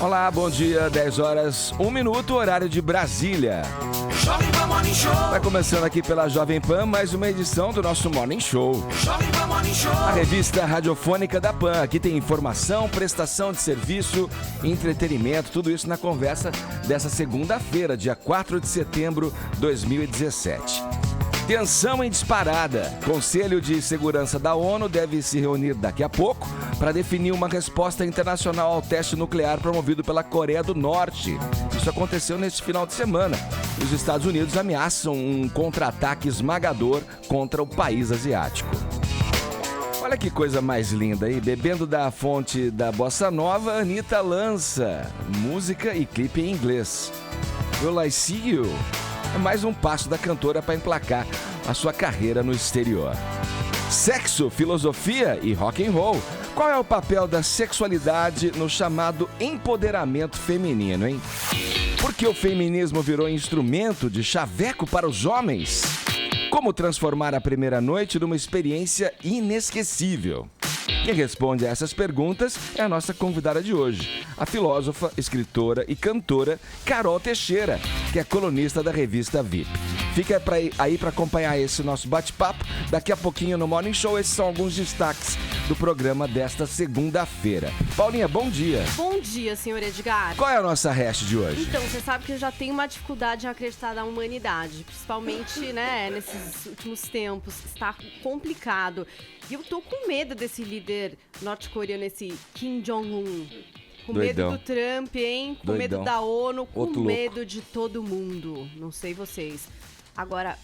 Olá, bom dia, 10 horas, 1 minuto, horário de Brasília. Jovem Pan Morning Show. Vai começando aqui pela Jovem Pan, mais uma edição do nosso Morning Show. Jovem Pan Morning Show. A revista radiofônica da Pan. Aqui tem informação, prestação de serviço, entretenimento, tudo isso na conversa dessa segunda-feira, dia 4 de setembro de 2017. Tensão em disparada. Conselho de Segurança da ONU deve se reunir daqui a pouco para definir uma resposta internacional ao teste nuclear promovido pela Coreia do Norte. Isso aconteceu neste final de semana. Os Estados Unidos ameaçam um contra-ataque esmagador contra o país asiático. Olha que coisa mais linda aí. Bebendo da fonte da Bossa Nova, Anitta lança música e clipe em inglês. Will I See You? É mais um passo da cantora para emplacar a sua carreira no exterior. Sexo, filosofia e rock and roll. Qual é o papel da sexualidade no chamado empoderamento feminino, hein? Por que o feminismo virou instrumento de chaveco para os homens? Como transformar a primeira noite numa experiência inesquecível? Quem responde a essas perguntas é a nossa convidada de hoje, a filósofa, escritora e cantora Carol Teixeira, que é colunista da revista VIP. Fica aí para acompanhar esse nosso bate-papo. Daqui a pouquinho no Morning Show, esses são alguns destaques do programa desta segunda-feira. Paulinha, bom dia. Bom dia, senhor Edgar. Qual é a nossa hash de hoje? Então, você sabe que eu já tenho uma dificuldade em acreditar na humanidade, principalmente, né, nesses últimos tempos. Está complicado. E eu tô com medo desse líder norte-coreano, esse Kim Jong-un. Com Doidão. medo do Trump, hein? Com Doidão. medo da ONU, com Outro medo de todo mundo. Não sei vocês. Agora,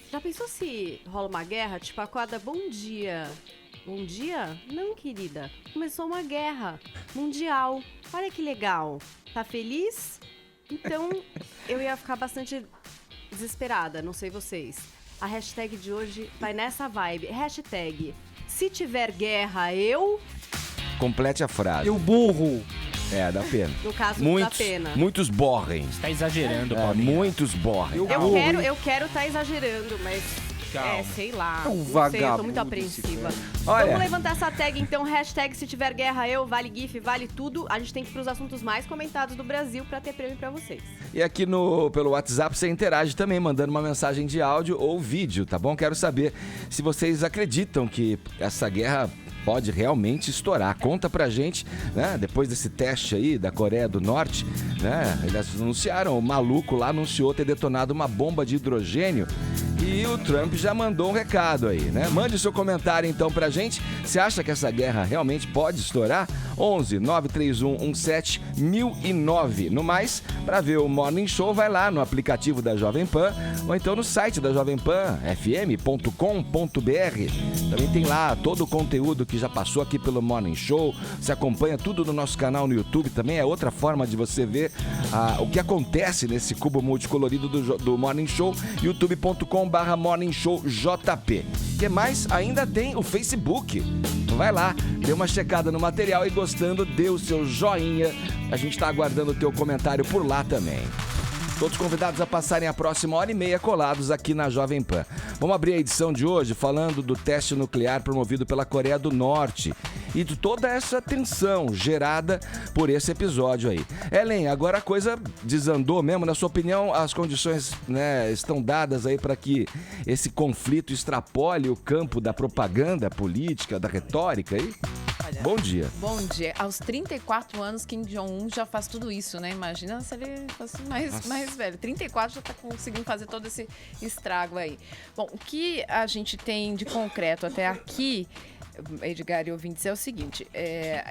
já pensou se rola uma guerra? Tipo, acorda, bom dia. Bom dia? Não, querida. Começou uma guerra mundial. Olha que legal. Tá feliz? Então, eu ia ficar bastante desesperada, não sei vocês. A hashtag de hoje vai nessa vibe. Hashtag, se tiver guerra, eu... Complete a frase. Eu burro. É, dá pena. No caso, Muitos, dá pena. muitos borrem. Tá exagerando, É, Paulinha. muitos borrem. Eu quero tá exagerando, mas... Calma. Sei lá. É um não sei, eu tô vagabundo muito apreensiva. Olha. Vamos levantar essa tag, então. Hashtag se tiver guerra, eu, vale GIF, vale tudo. A gente tem que ir pros assuntos mais comentados do Brasil pra ter prêmio pra vocês. E aqui pelo WhatsApp você interage também, mandando uma mensagem de áudio ou vídeo, tá bom? Quero saber se vocês acreditam que essa guerra pode realmente estourar. Conta pra gente, né? Depois desse teste aí da Coreia do Norte, né? Eles anunciaram, o maluco lá anunciou ter detonado uma bomba de hidrogênio e o Trump já mandou um recado aí, né? Mande seu comentário então pra gente. Você acha que essa guerra realmente pode estourar? 11 931 17 1009. No mais, pra ver o Morning Show, vai lá no aplicativo da Jovem Pan ou então no site da Jovem Pan, fm.com.br. Também tem lá todo o conteúdo que já passou aqui pelo Morning Show. Você acompanha tudo no nosso canal no YouTube também. É outra forma de você ver o que acontece nesse cubo multicolorido do Morning Show, youtube.com/Morning Show JP. O que mais? Ainda tem o Facebook. Vai lá, dê uma checada no material e gostando, dê o seu joinha. A gente está aguardando o teu comentário por lá também. Todos convidados a passarem a próxima hora e meia colados aqui na Jovem Pan. Vamos abrir a edição de hoje falando do teste nuclear promovido pela Coreia do Norte e de toda essa tensão gerada por esse episódio aí. Ellen, agora a coisa desandou mesmo. Na sua opinião, as condições, né, estão dadas aí para que esse conflito extrapole o campo da propaganda política, da retórica aí? Olha, Bom dia. Bom dia. Aos 34 anos, Kim Jong-un já faz tudo isso, né? Imagina se ele fosse mais velho. 34 já tá conseguindo fazer todo esse estrago aí. Bom, o que a gente tem de concreto até aqui, Edgar e ouvintes, é o seguinte: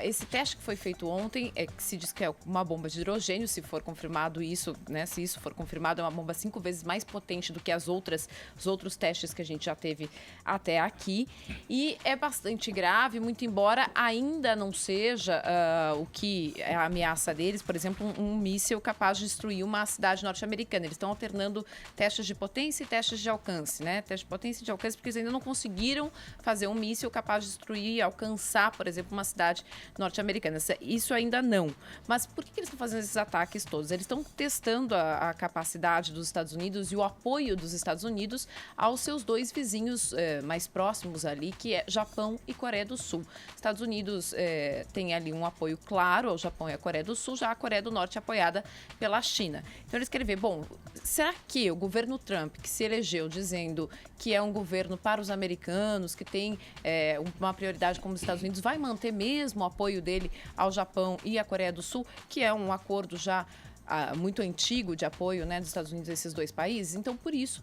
esse teste que foi feito ontem, que se diz que é uma bomba de hidrogênio, se for confirmado isso, né? Se isso for confirmado, é uma bomba 5 vezes mais potente do que os outros testes que a gente já teve até aqui. E é bastante grave, muito embora ainda não seja o que é a ameaça deles, por exemplo, um míssil capaz de destruir uma cidade norte-americana. Eles estão alternando testes de potência e testes de alcance, né? Testes de potência e de alcance, porque eles ainda não conseguiram fazer um míssil capaz de destruir, alcançar, por exemplo, uma cidade norte-americana. Isso ainda não. Mas por que eles estão fazendo esses ataques todos? Eles estão testando a capacidade dos Estados Unidos e o apoio dos Estados Unidos aos seus dois vizinhos mais próximos ali, que é Japão e Coreia do Sul. Estados Unidos tem ali um apoio claro ao Japão e à Coreia do Sul, já a Coreia do Norte é apoiada pela China. Então eles querem ver, bom, será que o governo Trump, que se elegeu dizendo que é um governo para os americanos, que tem uma prioridade como os Estados Unidos, vai manter mesmo o apoio dele ao Japão e à Coreia do Sul, que é um acordo já muito antigo de apoio, né, dos Estados Unidos a esses dois países? Então, por isso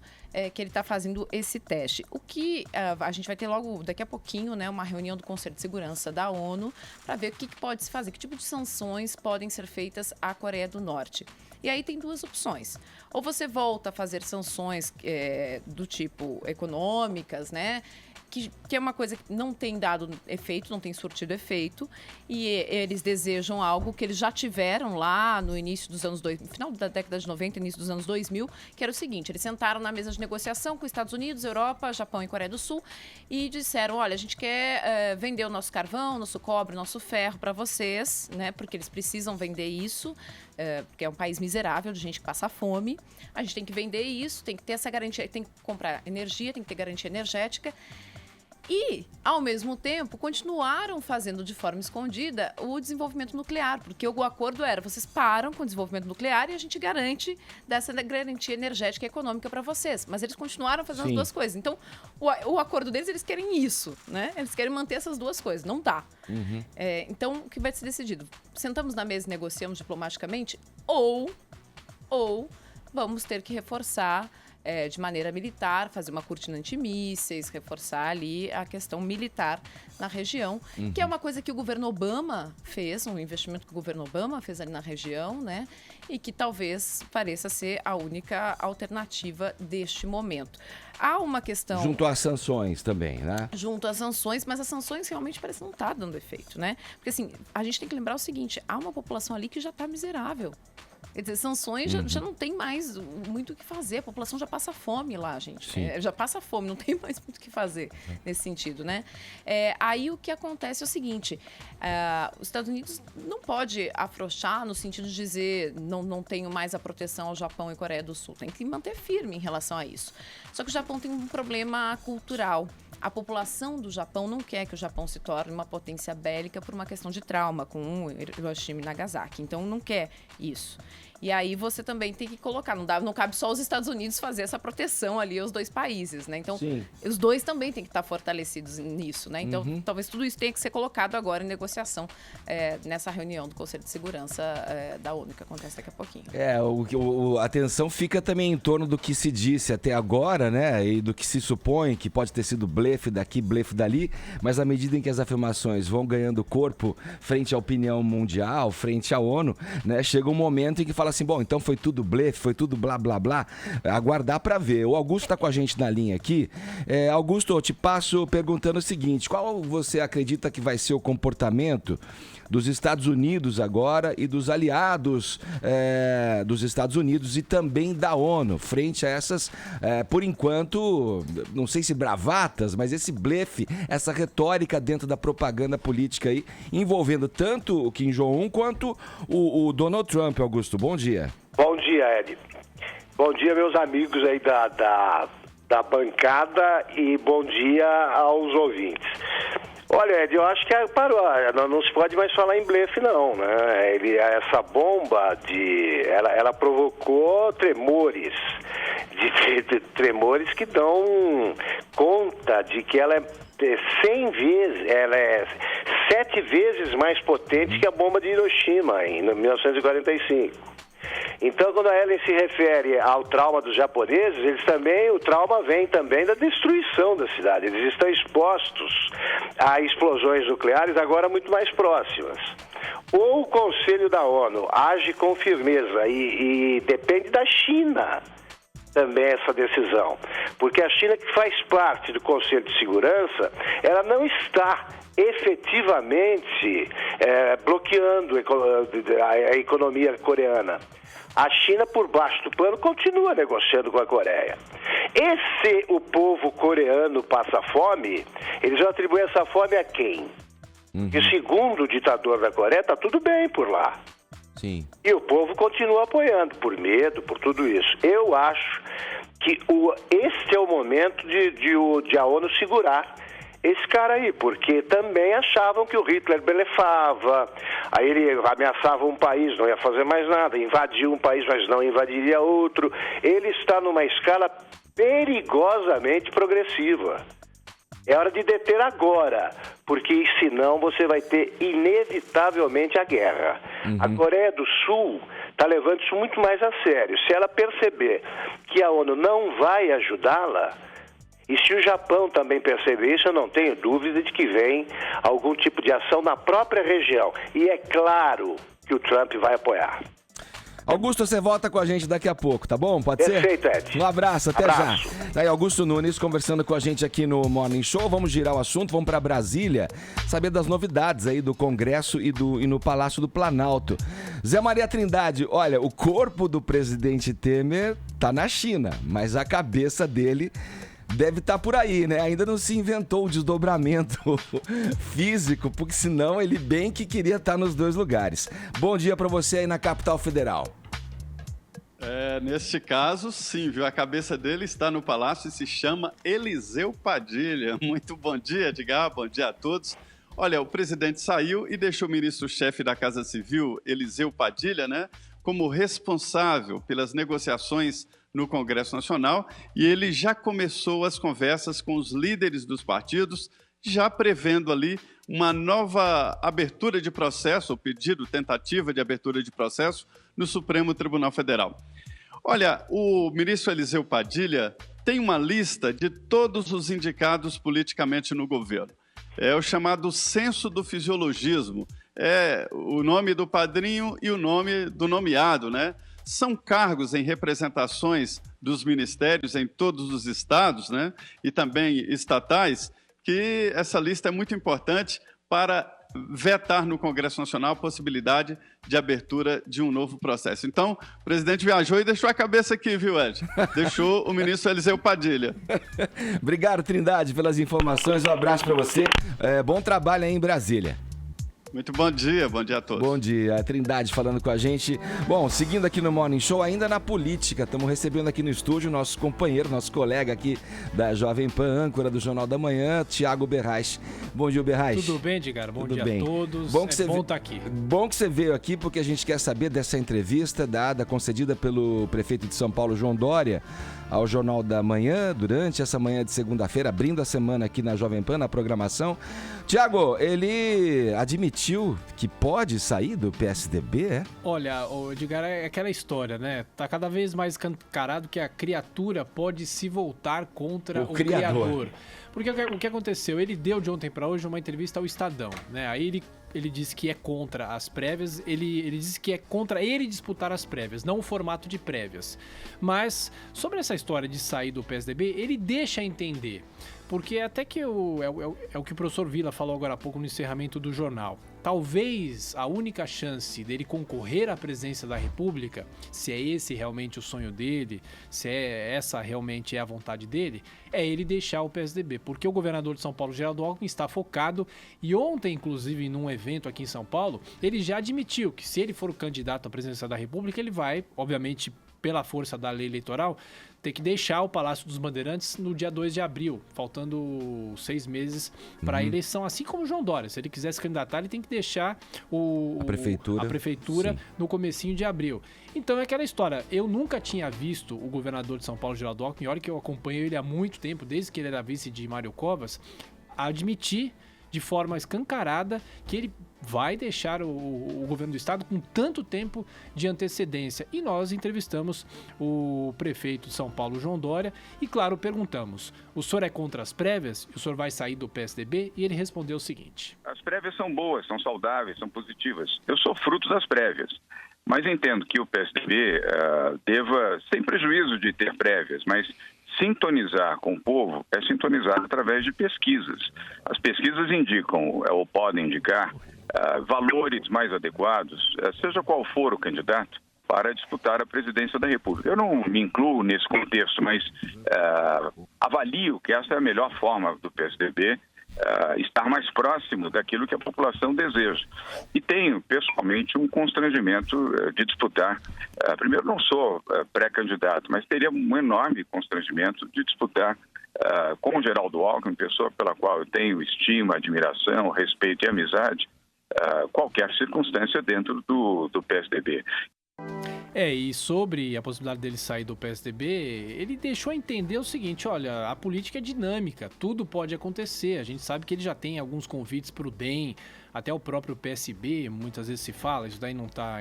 que ele está fazendo esse teste. O que a gente vai ter logo daqui a pouquinho, né, uma reunião do Conselho de Segurança da ONU para ver o que pode se fazer, que tipo de sanções podem ser feitas à Coreia do Norte. E aí tem duas opções. Ou você volta a fazer sanções do tipo econômicas, né? Que é uma coisa que não tem dado efeito, não tem surtido efeito, e eles desejam algo que eles já tiveram lá no início dos anos 2000, no final da década de 90, início dos anos 2000, que era o seguinte: eles sentaram na mesa de negociação com os Estados Unidos, Europa, Japão e Coreia do Sul e disseram: olha, a gente quer vender o nosso carvão, nosso cobre, nosso ferro para vocês, né? Porque eles precisam vender isso, porque é um país miserável de gente que passa fome. A gente tem que vender isso, tem que ter essa garantia, tem que comprar energia, tem que ter garantia energética. E, ao mesmo tempo, continuaram fazendo de forma escondida o desenvolvimento nuclear, porque o acordo era: vocês param com o desenvolvimento nuclear e a gente garante dessa garantia energética e econômica para vocês. Mas eles continuaram fazendo as duas coisas. Então, o acordo deles, eles querem isso, né? Eles querem manter essas duas coisas. Não dá. Uhum. Então, o que vai ser decidido? Sentamos na mesa e negociamos diplomaticamente? Ou vamos ter que reforçar de maneira militar, fazer uma cortina antimísseis, reforçar ali a questão militar na região, que é uma coisa que o governo Obama fez, um investimento que o governo Obama fez ali na região, né? E que talvez pareça ser a única alternativa deste momento. Há uma questão... Junto às sanções também, né? Junto às sanções, mas as sanções realmente parecem não estar dando efeito, né? Porque assim, a gente tem que lembrar o seguinte: há uma população ali que já está miserável. Quer dizer, sanções já não tem mais muito o que fazer. A população já passa fome lá, gente. Já passa fome, não tem mais muito o que fazer nesse sentido, né? Aí o que acontece é o seguinte: os Estados Unidos não pode afrouxar no sentido de dizer não tenho mais a proteção ao Japão e Coreia do Sul. Tem que manter firme em relação a isso. Só que o Japão tem um problema cultural. A população do Japão não quer que o Japão se torne uma potência bélica por uma questão de trauma com Hiroshima e Nagasaki. Então, não quer isso. E aí você também tem que colocar, não cabe só os Estados Unidos fazer essa proteção ali aos dois países, né? Então, os dois também têm que estar fortalecidos nisso, né? Então, talvez tudo isso tenha que ser colocado agora em negociação nessa reunião do Conselho de Segurança da ONU, que acontece daqui a pouquinho. A atenção fica também em torno do que se disse até agora, né? E do que se supõe que pode ter sido blefe daqui, blefe dali, mas à medida em que as afirmações vão ganhando corpo frente à opinião mundial, frente à ONU, né? Chega um momento em que fala assim: bom, então foi tudo blefe, foi tudo blá blá blá. Aguardar para ver. O Augusto está com a gente na linha aqui. Augusto, eu te passo perguntando o seguinte: qual você acredita que vai ser o comportamento dos Estados Unidos agora e dos aliados dos Estados Unidos e também da ONU, frente a essas, por enquanto, não sei se bravatas, mas esse blefe, essa retórica dentro da propaganda política aí, envolvendo tanto o Kim Jong-un quanto o Donald Trump. Augusto, bom dia. Bom dia, Ed. Bom dia, meus amigos aí da bancada, e bom dia aos ouvintes. Olha, Ed, eu acho que parou, não se pode mais falar em blefe, não, né? Essa bomba, ela provocou tremores, tremores que dão conta de que ela é 100 vezes, ela é 7 vezes mais potente que a bomba de Hiroshima, em 1945. Então, quando a Ellen se refere ao trauma dos japoneses, o trauma vem também da destruição da cidade. Eles estão expostos a explosões nucleares agora muito mais próximas. Ou o Conselho da ONU age com firmeza e depende da China também essa decisão. Porque a China, que faz parte do Conselho de Segurança, ela não está efetivamente bloqueando a economia coreana. A China, por baixo do pano, continua negociando com a Coreia. E se o povo coreano passa fome, eles vão atribuir essa fome a quem? E segundo o ditador da Coreia, está tudo bem por lá. Sim. E o povo continua apoiando, por medo, por tudo isso. Eu acho que este é o momento de a ONU segurar esse cara aí, porque também achavam que o Hitler blefava, aí ele ameaçava um país, não ia fazer mais nada, invadiu um país, mas não invadiria outro. Ele está numa escala perigosamente progressiva. É hora de deter agora, porque senão você vai ter inevitavelmente a guerra. A Coreia do Sul está levando isso muito mais a sério. Se ela perceber que a ONU não vai ajudá-la, e se o Japão também perceber isso, eu não tenho dúvida de que vem algum tipo de ação na própria região. E é claro que o Trump vai apoiar. Augusto, você volta com a gente daqui a pouco, tá bom? Pode ser? Perfeito, Ed. Um abraço, até Abraço. já. Tá aí, Augusto Nunes conversando com a gente aqui no Morning Show. Vamos girar o assunto, vamos para Brasília, saber das novidades aí do Congresso e no Palácio do Planalto. Zé Maria Trindade, olha, o corpo do presidente Temer tá na China, mas a cabeça dele deve estar por aí, né? Ainda não se inventou o desdobramento físico, porque senão ele bem que queria estar nos dois lugares. Bom dia para você aí na Capital Federal. Neste caso, sim, viu? A cabeça dele está no palácio e se chama Eliseu Padilha. Muito bom dia, Edgar, bom dia a todos. Olha, o presidente saiu e deixou o ministro-chefe da Casa Civil, Eliseu Padilha, né, como responsável pelas negociações no Congresso Nacional, e ele já começou as conversas com os líderes dos partidos, já prevendo ali uma nova abertura de processo, ou pedido, tentativa de abertura de processo, no Supremo Tribunal Federal. Olha, o ministro Eliseu Padilha tem uma lista de todos os indicados politicamente no governo. É o chamado censo do fisiologismo, é o nome do padrinho e o nome do nomeado, né? São cargos em representações dos ministérios em todos os estados, né, e também estatais, que essa lista é muito importante para vetar no Congresso Nacional a possibilidade de abertura de um novo processo. Então, o presidente viajou e deixou a cabeça aqui, viu, Ed? Deixou o ministro Eliseu Padilha. Obrigado, Trindade, pelas informações. Um abraço para você. Bom trabalho aí em Brasília. Muito bom dia a todos. Bom dia, a Trindade falando com a gente. Bom, seguindo aqui no Morning Show, ainda na política, estamos recebendo aqui no estúdio nosso companheiro, nosso colega aqui da Jovem Pan, âncora do Jornal da Manhã, Tiago Berrais. Bom dia, Berrais. Tudo bem, Edgar? Bom dia bem. A todos. Bom que bom estar aqui. Bom que você veio aqui porque a gente quer saber dessa entrevista concedida pelo prefeito de São Paulo, João Dória, ao Jornal da Manhã, durante essa manhã de segunda-feira, abrindo a semana aqui na Jovem Pan, na programação. Tiago, ele admitiu que pode sair do PSDB, é? Olha, Edgar, é aquela história, né? Tá cada vez mais escancarado que a criatura pode se voltar contra o criador. Porque o que aconteceu? Ele deu de ontem para hoje uma entrevista ao Estadão, né? Aí ele disse que é contra as prévias, ele disse que é contra ele disputar as prévias, não o formato de prévias. Mas sobre essa história de sair do PSDB, ele deixa entender, porque até que é o que o professor Vila falou agora há pouco no encerramento do jornal. Talvez a única chance dele concorrer à presidência da República, se é esse realmente o sonho dele, se essa realmente é a vontade dele, é ele deixar o PSDB, porque o governador de São Paulo, Geraldo Alckmin, está focado, e ontem, inclusive, num evento aqui em São Paulo, ele já admitiu que se ele for candidato à presidência da República, ele vai, obviamente, pela força da lei eleitoral, ter que deixar o Palácio dos Bandeirantes no dia 2 de abril, faltando 6 meses para a eleição, assim como o João Dória. Se ele quiser se candidatar, ele tem que deixar a prefeitura no comecinho de abril. Então é aquela história, eu nunca tinha visto o governador de São Paulo, Geraldo Alckmin, olha que eu acompanho ele há muito tempo, desde que ele era vice de Mário Covas, admitir de forma escancarada que ele vai deixar o governo do estado com tanto tempo de antecedência. E nós entrevistamos o prefeito de São Paulo, João Dória, e claro, perguntamos, o senhor é contra as prévias? O senhor vai sair do PSDB? E ele respondeu o seguinte: as prévias são boas, são saudáveis, são positivas. Eu sou fruto das prévias, mas entendo que o PSDB deva, sem prejuízo de ter prévias, mas sintonizar com o povo é sintonizar através de pesquisas. As pesquisas indicam, ou podem indicar, valores mais adequados, seja qual for o candidato, para disputar a presidência da República. Eu não me incluo nesse contexto, mas avalio que essa é a melhor forma do PSDB estar mais próximo daquilo que a população deseja. E tenho, pessoalmente, um constrangimento de disputar. Primeiro, não sou pré-candidato, mas teria um enorme constrangimento de disputar com o Geraldo Alckmin, pessoa pela qual eu tenho estima, admiração, respeito e amizade, qualquer circunstância dentro do PSDB. E sobre a possibilidade dele sair do PSDB, ele deixou a entender o seguinte, olha, a política é dinâmica, tudo pode acontecer, a gente sabe que ele já tem alguns convites para o DEM, até o próprio PSB, muitas vezes se fala, isso daí não está,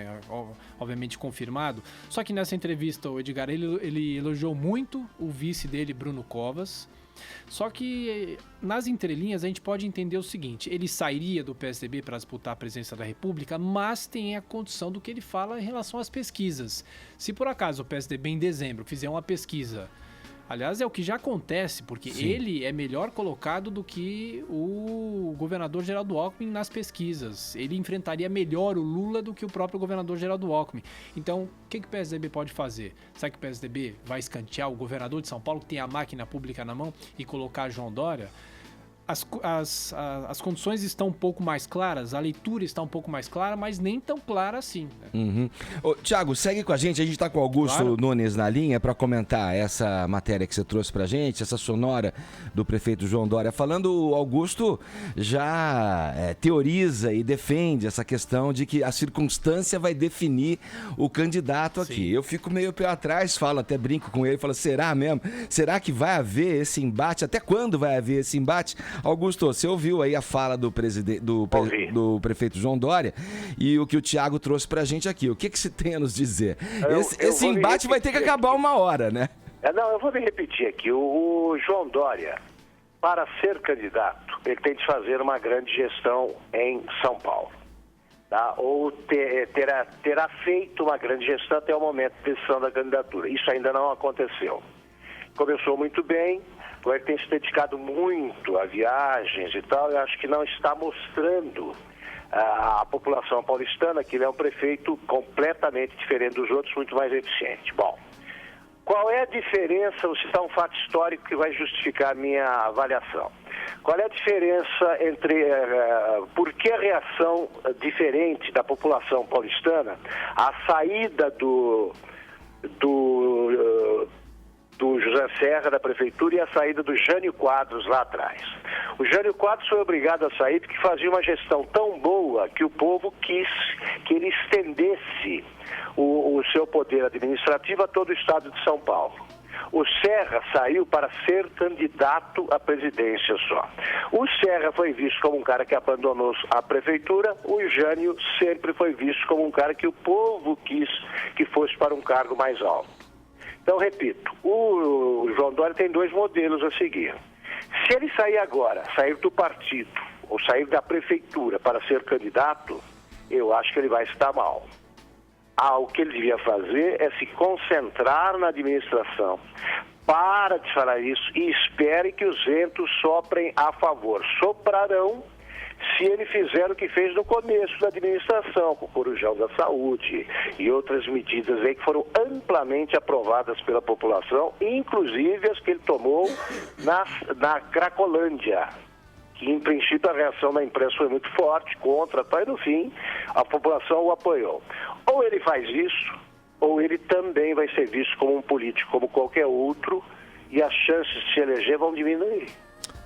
obviamente, confirmado, só que nessa entrevista, o Edgar, ele elogiou muito o vice dele, Bruno Covas. Só que nas entrelinhas a gente pode entender o seguinte, ele sairia do PSDB para disputar a presidência da República, mas tem a condição do que ele fala em relação às pesquisas. Se por acaso o PSDB em dezembro fizer uma pesquisa, aliás é o que já acontece, porque Sim. ele é melhor colocado do que o governador Geraldo Alckmin nas pesquisas. Ele enfrentaria melhor o Lula do que o próprio governador Geraldo Alckmin. Então, o que o PSDB pode fazer? Será que o PSDB vai escantear o governador de São Paulo, que tem a máquina pública na mão, e colocar João Dória? As condições estão um pouco mais claras, a leitura está um pouco mais clara, mas nem tão clara assim. Né? Ô, Thiago, segue com a gente está com o Augusto Nunes na linha para comentar essa matéria que você trouxe pra gente, essa sonora do prefeito João Dória. Falando, o Augusto já teoriza e defende essa questão de que a circunstância vai definir o candidato aqui. Sim. Eu fico meio pé atrás, até brinco com ele, falo, será mesmo? Será que vai haver esse embate? Até quando vai haver esse embate? Augusto, você ouviu aí a fala do prefeito João Dória e o que o Thiago trouxe pra gente aqui. O que você tem a nos dizer? Esse embate vai ter que acabar uma hora, né? Eu vou me repetir aqui. O João Dória, para ser candidato, ele tem de fazer uma grande gestão em São Paulo. Tá? Ou terá feito uma grande gestão até o momento de decisão da candidatura. Isso ainda não aconteceu. Começou muito bem. Ele tem se dedicado muito a viagens e tal, eu acho que não está mostrando à população paulistana que ele é um prefeito completamente diferente dos outros, muito mais eficiente. Bom, qual é a diferença, vou citar um fato histórico que vai justificar a minha avaliação. Qual é a diferença entre, por que a reação diferente da população paulistana à saída do José Serra da prefeitura e a saída do Jânio Quadros lá atrás. O Jânio Quadros foi obrigado a sair porque fazia uma gestão tão boa que o povo quis que ele estendesse o seu poder administrativo a todo o estado de São Paulo. O Serra saiu para ser candidato à presidência só. O Serra foi visto como um cara que abandonou a prefeitura, o Jânio sempre foi visto como um cara que o povo quis que fosse para um cargo mais alto. Então, repito, o João Dória tem dois modelos a seguir. Se ele sair agora, sair do partido ou sair da prefeitura para ser candidato, eu acho que ele vai estar mal. O que ele devia fazer é se concentrar na administração. Para de falar isso e espere que os ventos soprem a favor. Soprarão se ele fizer o que fez no começo da administração, com o Corujão da Saúde e outras medidas aí que foram amplamente aprovadas pela população, inclusive as que ele tomou na Cracolândia, que em princípio a reação da imprensa foi muito forte contra, e no fim a população o apoiou. Ou ele faz isso, ou ele também vai ser visto como um político como qualquer outro e as chances de se eleger vão diminuir.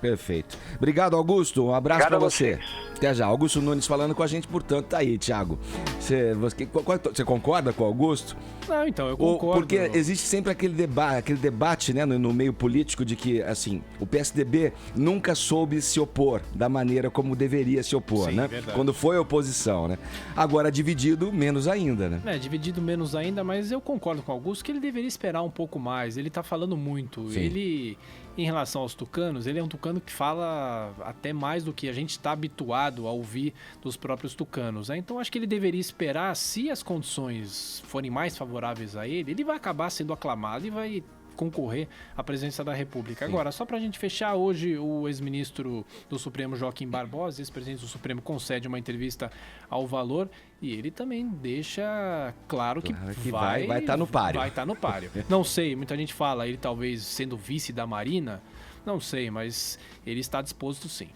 Perfeito. Obrigado, Augusto. Um abraço para você. Vocês. Até já. Augusto Nunes falando com a gente, portanto, tá aí, Thiago. Você concorda com o Augusto? Não, então, eu concordo. Porque existe sempre aquele debate, né, no meio político de que, assim, o PSDB nunca soube se opor da maneira como deveria se opor, Sim, né? Verdade. Quando foi oposição, né? Agora, dividido, menos ainda, né? Dividido menos ainda, mas eu concordo com o Augusto que ele deveria esperar um pouco mais. Ele tá falando muito. Sim. Ele, em relação aos tucanos, ele é um tucano que fala até mais do que a gente está habituado a ouvir dos próprios tucanos, né? Então, acho que ele deveria esperar, se as condições forem mais favoráveis a ele vai acabar sendo aclamado e vai concorrer à presidência da República. Agora, só para a gente fechar, hoje o ex-ministro do Supremo, Joaquim Barbosa, ex-presidente do Supremo, concede uma entrevista ao Valor e ele também deixa claro que vai estar no páreo. Vai estar no páreo. Não sei, muita gente fala, ele talvez sendo vice da Marina, não sei, mas ele está disposto sim.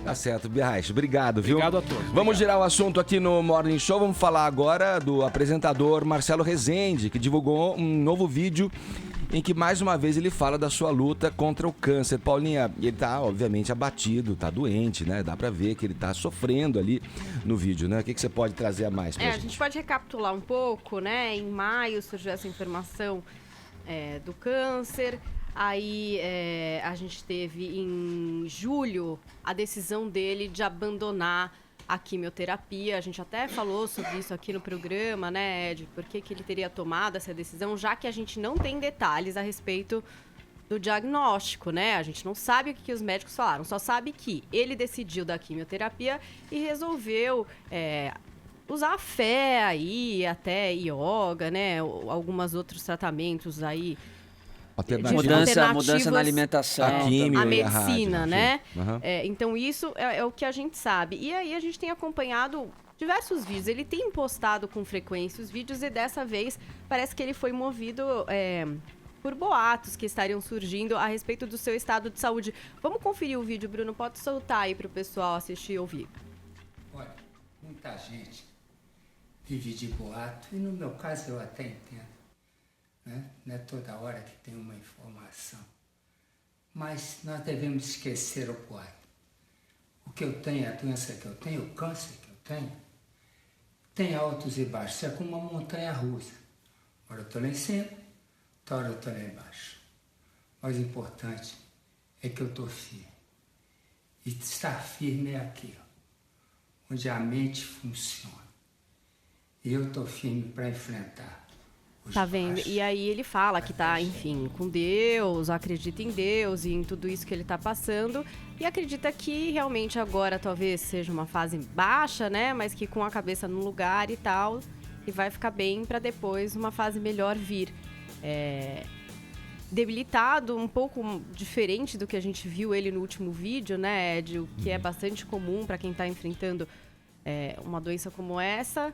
Tá certo, Biarraich. Obrigado, viu? Obrigado a todos. Vamos girar o assunto aqui no Morning Show. Vamos falar agora do apresentador Marcelo Rezende, que divulgou um novo vídeo em que mais uma vez ele fala da sua luta contra o câncer. Paulinha, ele tá obviamente abatido, tá doente, né? Dá pra ver que ele tá sofrendo ali no vídeo, né? O que você pode trazer a mais pra gente? A gente pode recapitular um pouco, né? Em maio surgiu essa informação do câncer. Aí a gente teve em julho a decisão dele de abandonar a quimioterapia. A gente até falou sobre isso aqui no programa, né, Ed? Por que ele teria tomado essa decisão, já que a gente não tem detalhes a respeito do diagnóstico, né? A gente não sabe o que os médicos falaram, só sabe que ele decidiu da quimioterapia e resolveu usar a fé aí, até yoga, né? Alguns outros tratamentos aí. Mudança na alimentação. A medicina, né? Uhum. Então, isso é o que a gente sabe. E aí, a gente tem acompanhado diversos vídeos. Ele tem postado com frequência os vídeos e dessa vez parece que ele foi movido por boatos que estariam surgindo a respeito do seu estado de saúde. Vamos conferir o vídeo, Bruno? Pode soltar aí para o pessoal assistir e ouvir. Olha, muita gente vive de boato e no meu caso eu até entendo. Não é toda hora que tem uma informação. Mas nós devemos esquecer o boato. O que eu tenho, a doença que eu tenho, o câncer que eu tenho, tem altos e baixos. É como uma montanha russa. Ora eu estou lá em cima, outra hora eu estou lá embaixo. Mas o importante é que eu estou firme. E estar firme é aqui, ó, onde a mente funciona. E eu estou firme para enfrentar. Tá vendo? E aí ele fala que tá, enfim, com Deus, acredita em Deus e em tudo isso que ele tá passando. E acredita que realmente agora talvez seja uma fase baixa, né? Mas que com a cabeça no lugar e tal, e vai ficar bem pra depois uma fase melhor vir. Debilitado, um pouco diferente do que a gente viu ele no último vídeo, né, Ed? O que é bastante comum pra quem tá enfrentando uma doença como essa.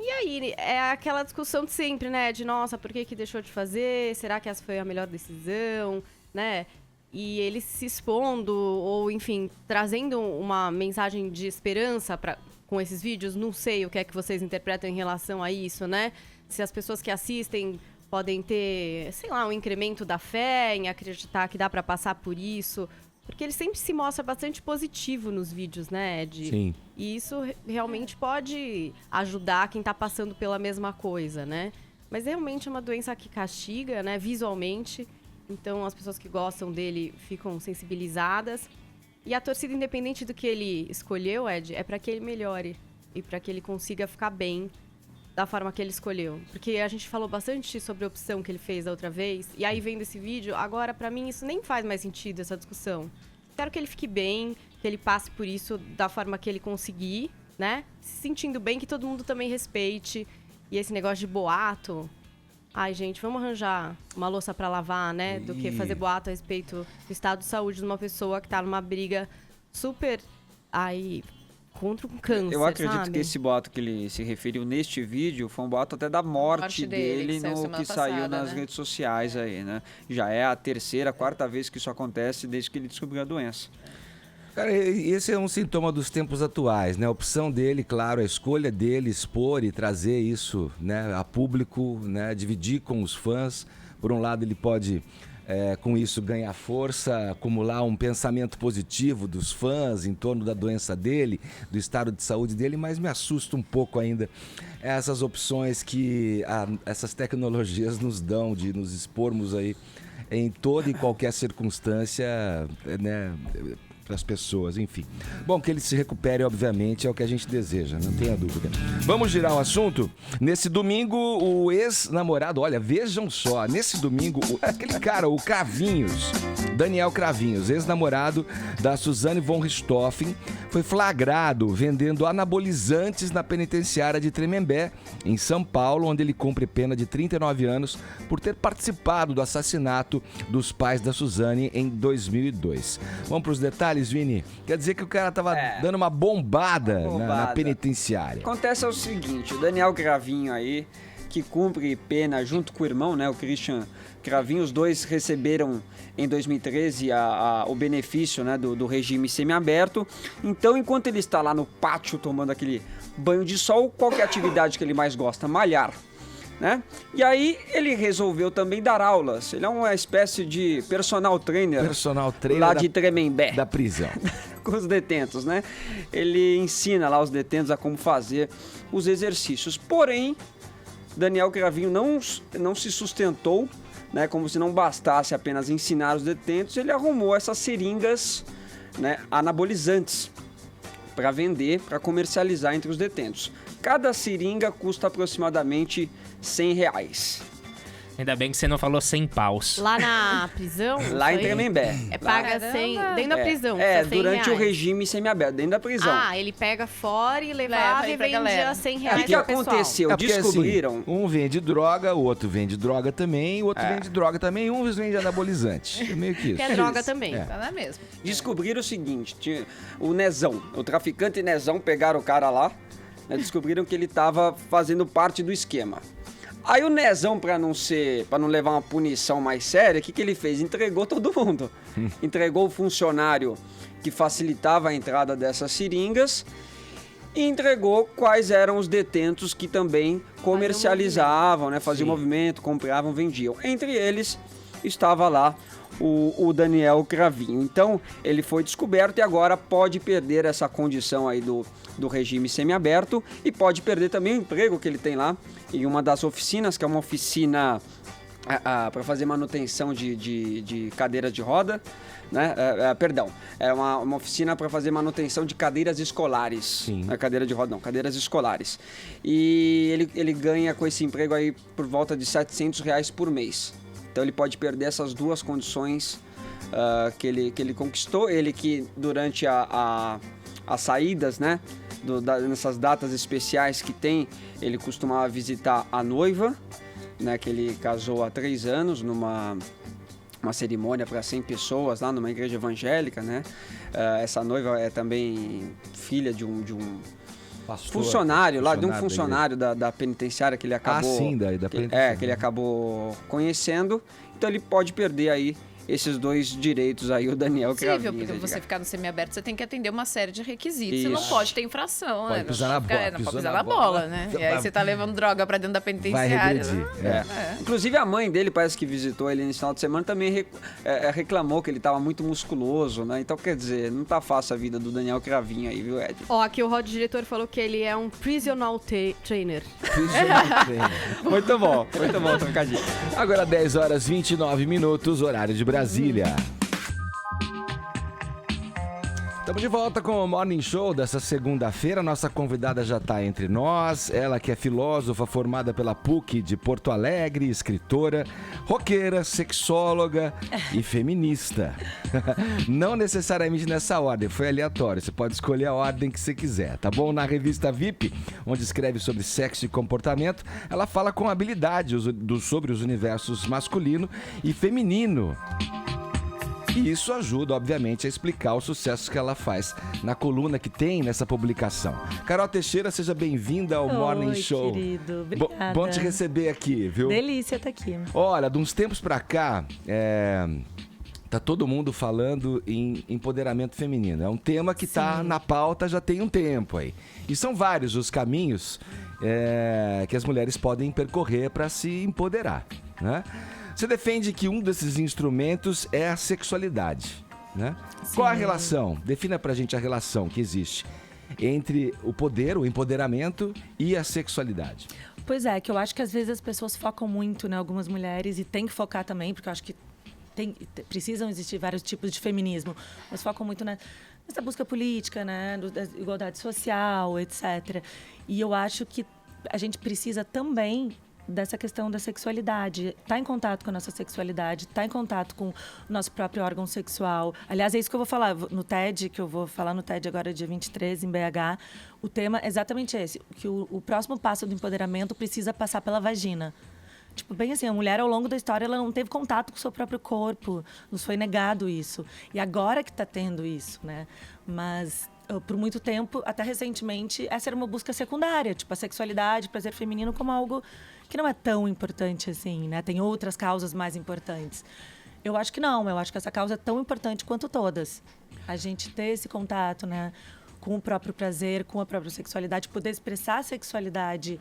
E aí, é aquela discussão de sempre, né? De, nossa, por que deixou de fazer? Será que essa foi a melhor decisão? Né? E ele se expondo, ou enfim, trazendo uma mensagem de esperança com esses vídeos. Não sei o que é que vocês interpretam em relação a isso, né? Se as pessoas que assistem podem ter, sei lá, um incremento da fé em acreditar que dá para passar por isso. Porque ele sempre se mostra bastante positivo nos vídeos, né, Ed? Sim. E isso realmente pode ajudar quem tá passando pela mesma coisa, né? Mas realmente é uma doença que castiga, né, visualmente. Então as pessoas que gostam dele ficam sensibilizadas. E a torcida, independente do que ele escolheu, Ed, é para que ele melhore. E para que ele consiga ficar bem da forma que ele escolheu. Porque a gente falou bastante sobre a opção que ele fez da outra vez. E aí, vendo esse vídeo, agora, pra mim, isso nem faz mais sentido, essa discussão. Quero que ele fique bem, que ele passe por isso da forma que ele conseguir, né? Se sentindo bem, que todo mundo também respeite. E esse negócio de boato... Ai, gente, vamos arranjar uma louça pra lavar, né? Do que fazer boato a respeito do estado de saúde de uma pessoa que tá numa briga super... contra um câncer, eu acredito sabe? que esse boato que ele se referiu neste vídeo foi um boato até da morte dele que saiu nas redes sociais aí, né? Já é a terceira, quarta vez que isso acontece desde que ele descobriu a doença. Cara, esse é um sintoma dos tempos atuais, né? A opção dele, claro, a escolha dele expor e trazer isso, né, a público, né, dividir com os fãs. Por um lado, ele pode... com isso ganhar força, acumular um pensamento positivo dos fãs em torno da doença dele, do estado de saúde dele, mas me assusta um pouco ainda essas opções que essas tecnologias nos dão de nos expormos aí em toda e qualquer circunstância, né, as pessoas, enfim. Bom, que ele se recupere, obviamente, é o que a gente deseja, não tenha dúvida. Vamos girar o assunto? Nesse domingo, o ex-namorado, olha, vejam só, nesse domingo, aquele cara, o Cravinhos, Daniel Cravinhos, ex-namorado da Suzane von Richthofen, foi flagrado vendendo anabolizantes na penitenciária de Tremembé, em São Paulo, onde ele cumpre pena de 39 anos por ter participado do assassinato dos pais da Suzane em 2002. Vamos para os detalhes, Vini? Quer dizer que o cara tava dando uma bombada. Na penitenciária. Acontece o seguinte, o Daniel Cravinho aí, que cumpre pena junto com o irmão, né, o Christian Cravinho, os dois receberam em 2013 o benefício, né, do regime semiaberto. Então, enquanto ele está lá no pátio tomando aquele banho de sol, qual que é a atividade que ele mais gosta? Malhar, né? E aí ele resolveu também dar aulas. Ele é uma espécie de personal trainer lá de Tremembé, da prisão. Com os detentos, né? Ele ensina lá os detentos a como fazer os exercícios. Porém, Daniel Cravinho não se sustentou, né? Como se não bastasse apenas ensinar os detentos, ele arrumou essas seringas, né, anabolizantes para vender, para comercializar entre os detentos. Cada seringa custa aproximadamente R$100. Ainda bem que você não falou 100 paus. Lá na prisão? Lá em Tremembé. Paga 100 dentro da prisão. Durante o regime semiaberto, dentro da prisão. Ele pega fora e levava e vendia R$100 O que aconteceu? Descobriram. Assim, um vende droga, o outro vende droga também, o outro vende droga também, um vende anabolizante. É meio que isso. Que é droga também. Tá mesmo. Descobriram o seguinte, o Nezão, o traficante Nezão, pegaram o cara lá, né, descobriram que ele estava fazendo parte do esquema. Aí o Nezão, para não levar uma punição mais séria, o que ele fez? Entregou todo mundo. Entregou o funcionário que facilitava a entrada dessas seringas e entregou quais eram os detentos que também comercializavam, né, faziam movimento, compravam, vendiam. Entre eles estava lá o Daniel Cravinho. Então, ele foi descoberto e agora pode perder essa condição aí do regime semiaberto e pode perder também o emprego que ele tem lá em uma das oficinas, que é uma oficina para fazer manutenção de cadeira de roda, né? É uma oficina para fazer manutenção de cadeiras escolares. Sim. Não é cadeira de roda, não, cadeiras escolares. E ele ganha com esse emprego aí por volta de R$700 por mês. Então ele pode perder essas duas condições que ele conquistou. Ele que durante as saídas, né, nessas datas especiais que tem, ele costumava visitar a noiva, né, que ele casou há 3 anos numa cerimônia para 100 pessoas lá numa igreja evangélica, né? Essa noiva é também filha de um funcionário lá, de um funcionário da penitenciária que ele acabou... da penitenciária. Que ele acabou conhecendo. Então ele pode perder aí esses dois direitos aí, o Daniel Cravinho. Porque você ficar no semiaberto, você tem que atender uma série de requisitos. Você não pode ter infração, pode pisar na bola. Não pode pisar na bola, né? E aí você tá levando droga pra dentro da penitenciária. Inclusive a mãe dele, parece que visitou ele nesse final de semana, também reclamou que ele tava muito musculoso, né? Então, quer dizer, não tá fácil a vida do Daniel Cravinho aí, viu, Ed? Aqui o Rod Diretor falou que ele é um prisional trainer. Muito bom, trocadilho. Agora 10h29, horário de Brasília. Estamos de volta com o Morning Show dessa segunda-feira. Nossa convidada já está entre nós. Ela que é filósofa formada pela PUC de Porto Alegre, escritora, roqueira, sexóloga e feminista. Não necessariamente nessa ordem, foi aleatório. Você pode escolher a ordem que você quiser, tá bom? Na revista VIP, onde escreve sobre sexo e comportamento, ela fala com habilidade sobre os universos masculino e feminino. E isso ajuda, obviamente, a explicar o sucesso que ela faz na coluna que tem nessa publicação. Carol Teixeira, seja bem-vinda ao Morning Show. Querido, obrigada. Bom te receber aqui, viu? Delícia estar aqui. Olha, de uns tempos pra cá, tá todo mundo falando em empoderamento feminino. É um tema que tá na pauta já tem um tempo aí. E são vários os caminhos que as mulheres podem percorrer para se empoderar, né? Você defende que um desses instrumentos é a sexualidade, né? Qual a relação? Defina pra gente a relação que existe entre o poder, o empoderamento e a sexualidade. Pois é, que eu acho que às vezes as pessoas focam muito, né? Algumas mulheres, e tem que focar também, porque eu acho que precisam existir vários tipos de feminismo, mas focam muito nessa busca política, né, da igualdade social, etc. E eu acho que a gente precisa também dessa questão da sexualidade, tá em contato com a nossa sexualidade, tá em contato com o nosso próprio órgão sexual. Aliás, é isso que eu vou falar no TED, que eu vou falar no TED agora, dia 23, em BH. O tema é exatamente esse, que o próximo passo do empoderamento precisa passar pela vagina. Tipo, bem assim, a mulher, ao longo da história, ela não teve contato com o seu próprio corpo, nos foi negado isso. E agora que está tendo isso, né? Mas, por muito tempo, até recentemente, essa era uma busca secundária, tipo, a sexualidade, o prazer feminino como algo que não é tão importante assim, né? Tem outras causas mais importantes. Eu acho que não, eu acho que essa causa é tão importante quanto todas. A gente ter esse contato, né, com o próprio prazer, com a própria sexualidade, poder expressar a sexualidade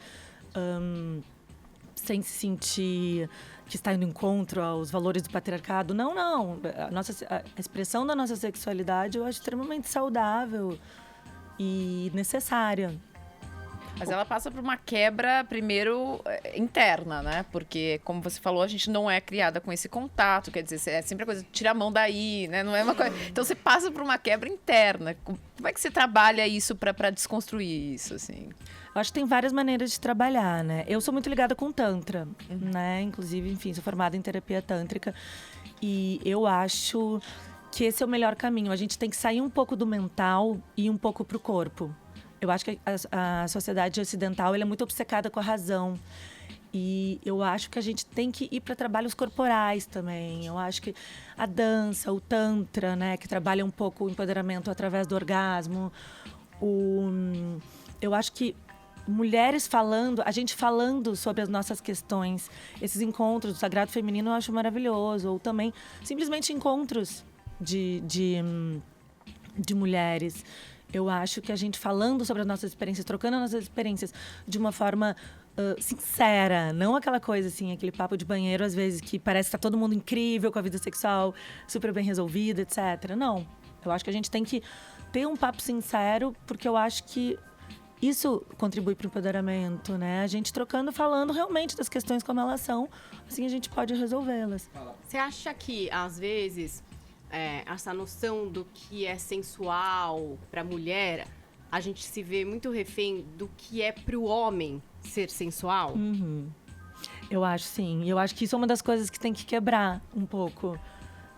sem se sentir que está indo encontro aos valores do patriarcado. Não. A expressão da nossa sexualidade eu acho extremamente saudável e necessária. Mas ela passa por uma quebra, primeiro, interna, né? Porque, como você falou, a gente não é criada com esse contato. Quer dizer, é sempre a coisa de tirar a mão daí, né? Não é uma coisa... Então, você passa por uma quebra interna. Como é que você trabalha isso para desconstruir isso, assim? Eu acho que tem várias maneiras de trabalhar, né? Eu sou muito ligada com Tantra, né? Inclusive, enfim, sou formada em terapia tântrica. E eu acho que esse é o melhor caminho. A gente tem que sair um pouco do mental e ir um pouco pro corpo. Eu acho que a sociedade ocidental ela é muito obcecada com a razão. E eu acho que a gente tem que ir para trabalhos corporais também. Eu acho que a dança, o tantra, né, que trabalha um pouco o empoderamento através do orgasmo. Eu acho que mulheres falando, a gente falando sobre as nossas questões, esses encontros do Sagrado Feminino eu acho maravilhoso. Ou também, simplesmente encontros de mulheres. Eu acho que a gente falando sobre as nossas experiências, trocando as nossas experiências de uma forma sincera, não aquela coisa assim, aquele papo de banheiro, às vezes, que parece que tá todo mundo incrível com a vida sexual, super bem resolvida, etc. Não. Eu acho que a gente tem que ter um papo sincero, porque eu acho que isso contribui para o empoderamento, né? A gente trocando, falando realmente das questões como elas são, assim a gente pode resolvê-las. Você acha que, às vezes, essa noção do que é sensual para a mulher, a gente se vê muito refém do que é para o homem ser sensual? Eu acho, sim. Eu acho que isso é uma das coisas que tem que quebrar um pouco.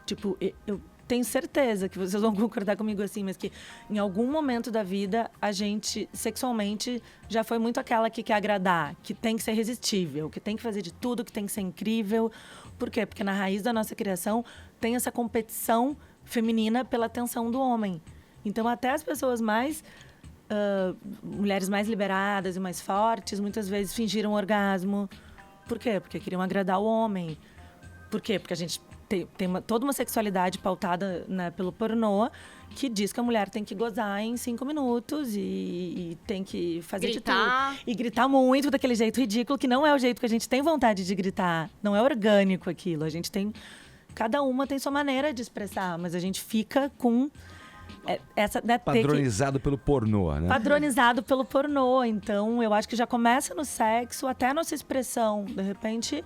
Tipo, eu tenho certeza que vocês vão concordar comigo assim, mas que em algum momento da vida a gente, sexualmente, já foi muito aquela que quer agradar, que tem que ser irresistível, que tem que fazer de tudo, que tem que ser incrível. Por quê? Porque na raiz da nossa criação tem essa competição feminina pela atenção do homem. Então, até as pessoas mais... mulheres mais liberadas e mais fortes, muitas vezes fingiram orgasmo. Por quê? Porque queriam agradar o homem. Por quê? Porque a gente tem toda uma sexualidade pautada, né, pelo pornô, que diz que a mulher tem que gozar em 5 minutos e tem que fazer gritar. De tudo. E gritar muito daquele jeito ridículo, que não é o jeito que a gente tem vontade de gritar. Não é orgânico aquilo. A gente tem... Cada uma tem sua maneira de expressar, mas a gente fica com... essa, né, padronizado pelo pornô, né? Padronizado pelo pornô. Então, eu acho que já começa no sexo, até a nossa expressão. De repente,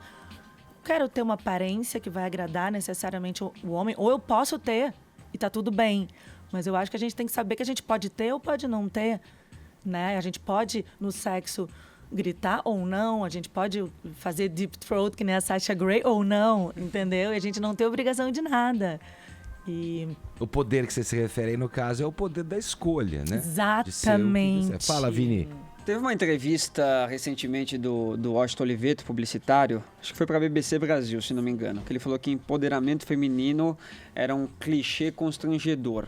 quero ter uma aparência que vai agradar necessariamente o homem, ou eu posso ter, e tá tudo bem. Mas eu acho que a gente tem que saber que a gente pode ter ou pode não ter, né? A gente pode, no sexo, gritar ou não, a gente pode fazer deep throat, que nem a Sasha Grey, ou não, entendeu? E a gente não tem obrigação de nada. E... O poder que você se refere aí, no caso, é o poder da escolha, né? Exatamente. Fala, Vini. Teve uma entrevista recentemente do Washington Oliveto, publicitário, acho que foi para a BBC Brasil, se não me engano, que ele falou que empoderamento feminino era um clichê constrangedor.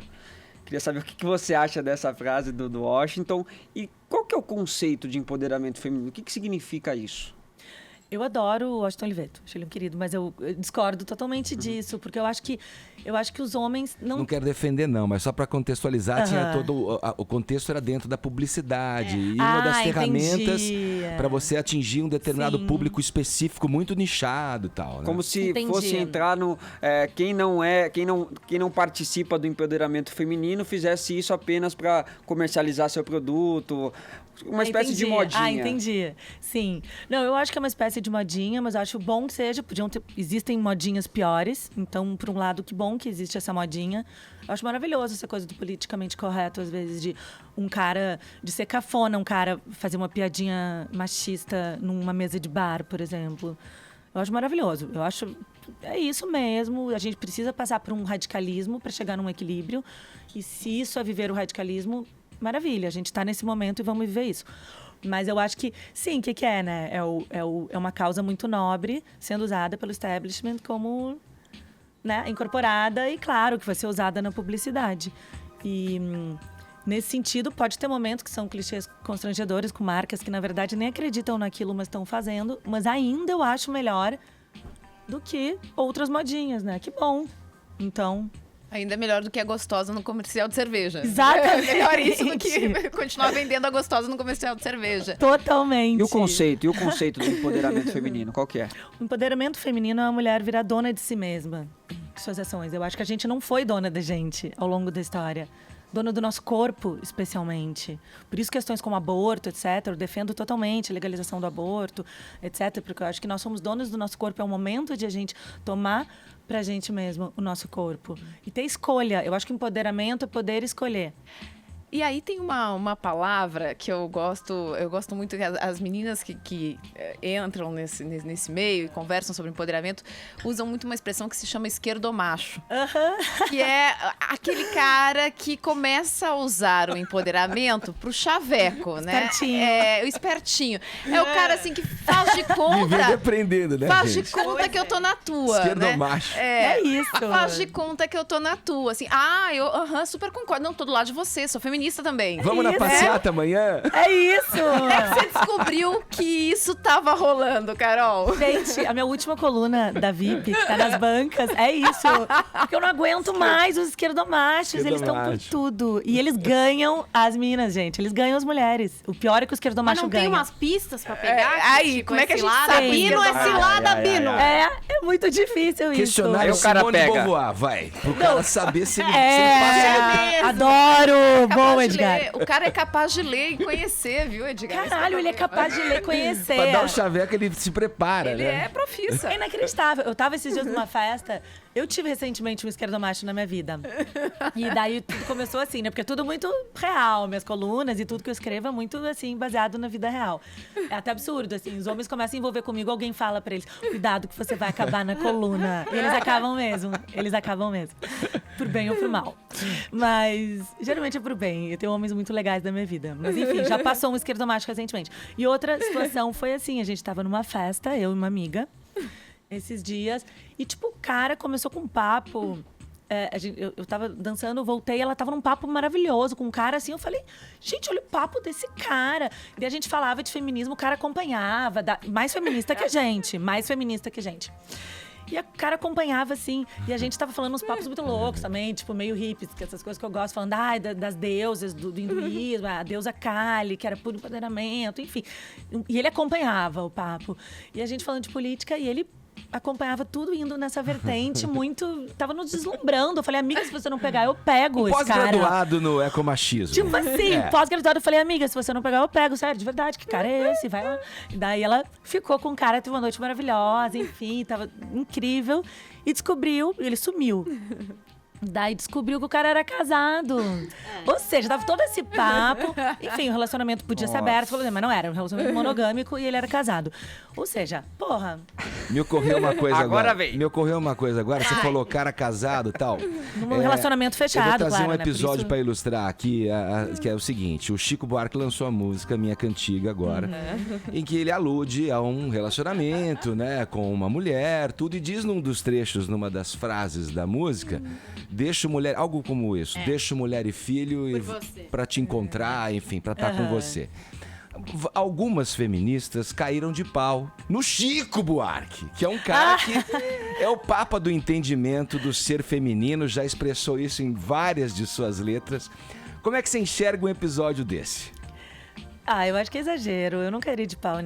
Queria saber o que você acha dessa frase do Washington e qual que é o conceito de empoderamento feminino? O que significa isso? Eu adoro o Washington Oliveto, acho ele um querido, mas eu discordo totalmente disso, porque eu acho que os homens não... Não quero defender não, mas só para contextualizar, tinha todo o contexto era dentro da publicidade e uma das ferramentas para você atingir um determinado público específico muito nichado e tal, né? Como se fosse entrar no quem não participa do empoderamento feminino fizesse isso apenas para comercializar seu produto, uma espécie de modinha. Entendi. Sim. Não, eu acho que é uma espécie espécie de modinha, mas eu acho bom que seja. Existem modinhas piores. Então, por um lado, que bom que existe essa modinha. Eu acho maravilhoso essa coisa do politicamente correto, às vezes, de um cara, de ser cafona, um cara fazer uma piadinha machista numa mesa de bar, por exemplo. Eu acho maravilhoso. Eu acho, é isso mesmo. A gente precisa passar por um radicalismo para chegar num equilíbrio. E se isso é viver o radicalismo, maravilha. A gente está nesse momento e vamos viver isso. Mas eu acho que, sim, o que é, né? É uma causa muito nobre sendo usada pelo establishment como, né, incorporada e, claro, que vai ser usada na publicidade. E, nesse sentido, pode ter momentos que são clichês constrangedores com marcas que, na verdade, nem acreditam naquilo, mas estão fazendo. Mas ainda eu acho melhor do que outras modinhas, né? Que bom. Então... Ainda é melhor do que a gostosa no comercial de cerveja. Exatamente. É melhor isso do que continuar vendendo a gostosa no comercial de cerveja. Totalmente. E o conceito do empoderamento feminino, qual que é? O empoderamento feminino é uma mulher virar dona de si mesma, de suas ações. Eu acho que a gente não foi dona da gente ao longo da história. Dona do nosso corpo, especialmente. Por isso questões como aborto, etc., eu defendo totalmente a legalização do aborto, etc., porque eu acho que nós somos donos do nosso corpo. É o momento de a gente tomar pra gente mesmo o nosso corpo. E ter escolha. Eu acho que empoderamento é poder escolher. E aí tem uma palavra que eu gosto muito, que as meninas que entram nesse meio e conversam sobre empoderamento usam muito uma expressão que se chama esquerdomacho. Que é aquele cara que começa a usar o empoderamento pro chaveco, né? Espertinho. É, o espertinho. É o cara assim que faz de conta... Viver aprendendo, né, Faz gente? de conta que eu tô na tua, Esquerdomacho. né? É isso. Faz de conta que eu tô na tua, assim. Eu super concordo. Não, tô do lado de você, sou feminista também. Vamos na passeata amanhã? É isso! É que você descobriu que isso tava rolando, Carol. Gente, a minha última coluna da VIP, que tá nas bancas, é isso. Porque eu não aguento mais os esquerdomachos. Eles estão por tudo. E eles ganham as minas, gente. Eles ganham as mulheres. O pior é que o esquerdomacho Mas não ganha. tem umas pistas pra pegar? Aí, como é que a gente sabe? Bino é cilada, Bino. É muito difícil isso. Questionário Aí o cara Simone de pega. Beauvoir, vai. Pro cara saber se ele mesmo. Adoro! Bom, Capaz de Edgar. ler. O cara é capaz de ler e conhecer, viu, Edgar? Caralho, ele é capaz de ler e conhecer. Pra dar o chaveco, ele se prepara, Ele né? é profissa. É inacreditável. Eu tava esses dias numa festa, eu tive recentemente um esquerdomacho na minha vida. E daí tudo começou assim, né? Porque é tudo muito real, minhas colunas e tudo que eu escrevo é muito, assim, baseado na vida real. É até absurdo, assim, os homens começam a envolver comigo, alguém fala pra eles, cuidado que você vai acabar na coluna. E eles acabam mesmo. Por bem ou por mal. Mas, geralmente é por bem. Eu tenho homens muito legais da minha vida. Mas, enfim, já passou um esquerdomacho recentemente. E outra situação foi assim, a gente tava numa festa, eu e uma amiga, esses dias, e tipo, o cara começou com um papo. Eu tava dançando, voltei, ela tava num papo maravilhoso com um cara assim, eu falei, gente, olha o papo desse cara. E daí a gente falava de feminismo, o cara acompanhava, mais feminista que a gente. E o cara acompanhava, assim, e a gente tava falando uns papos muito loucos também, tipo, meio hippies, que essas coisas que eu gosto, falando das deusas do hinduísmo, a deusa Kali, que era puro empoderamento, enfim. E ele acompanhava o papo. E a gente falando de política, e ele acompanhava tudo indo nessa vertente, muito... Tava nos deslumbrando. Eu falei, amiga, se você não pegar, eu pego esse cara. Pós-graduado no ecomachismo. Tipo assim, pós-graduado, eu falei, amiga, se você não pegar, eu pego. Sério, de verdade, que cara é esse? Vai lá. E daí ela ficou com o cara, teve uma noite maravilhosa, enfim, tava incrível. E descobriu, ele sumiu. Daí descobriu que o cara era casado. Ou seja, dava todo esse papo. Enfim, o relacionamento podia ser aberto, mas não era. Um relacionamento monogâmico e ele era casado. Ou seja, porra. Me ocorreu uma coisa agora. Vem. Me ocorreu uma coisa agora. Você falou cara casado e tal. Num relacionamento fechado, eu vou trazer claro, um né? episódio Por pra ilustrar aqui, que é o seguinte. O Chico Buarque lançou a música Minha Cantiga agora, em que ele alude a um relacionamento, né, com uma mulher, tudo, e diz num dos trechos, numa das frases da música, deixo mulher, algo como isso, deixo mulher e filho pra te encontrar, enfim, pra estar com você. Algumas feministas caíram de pau no Chico Buarque, que é um cara que é o papa do entendimento do ser feminino, já expressou isso em várias de suas letras. Como é que você enxerga um episódio desse? Eu acho que é exagero. Eu não queria de pau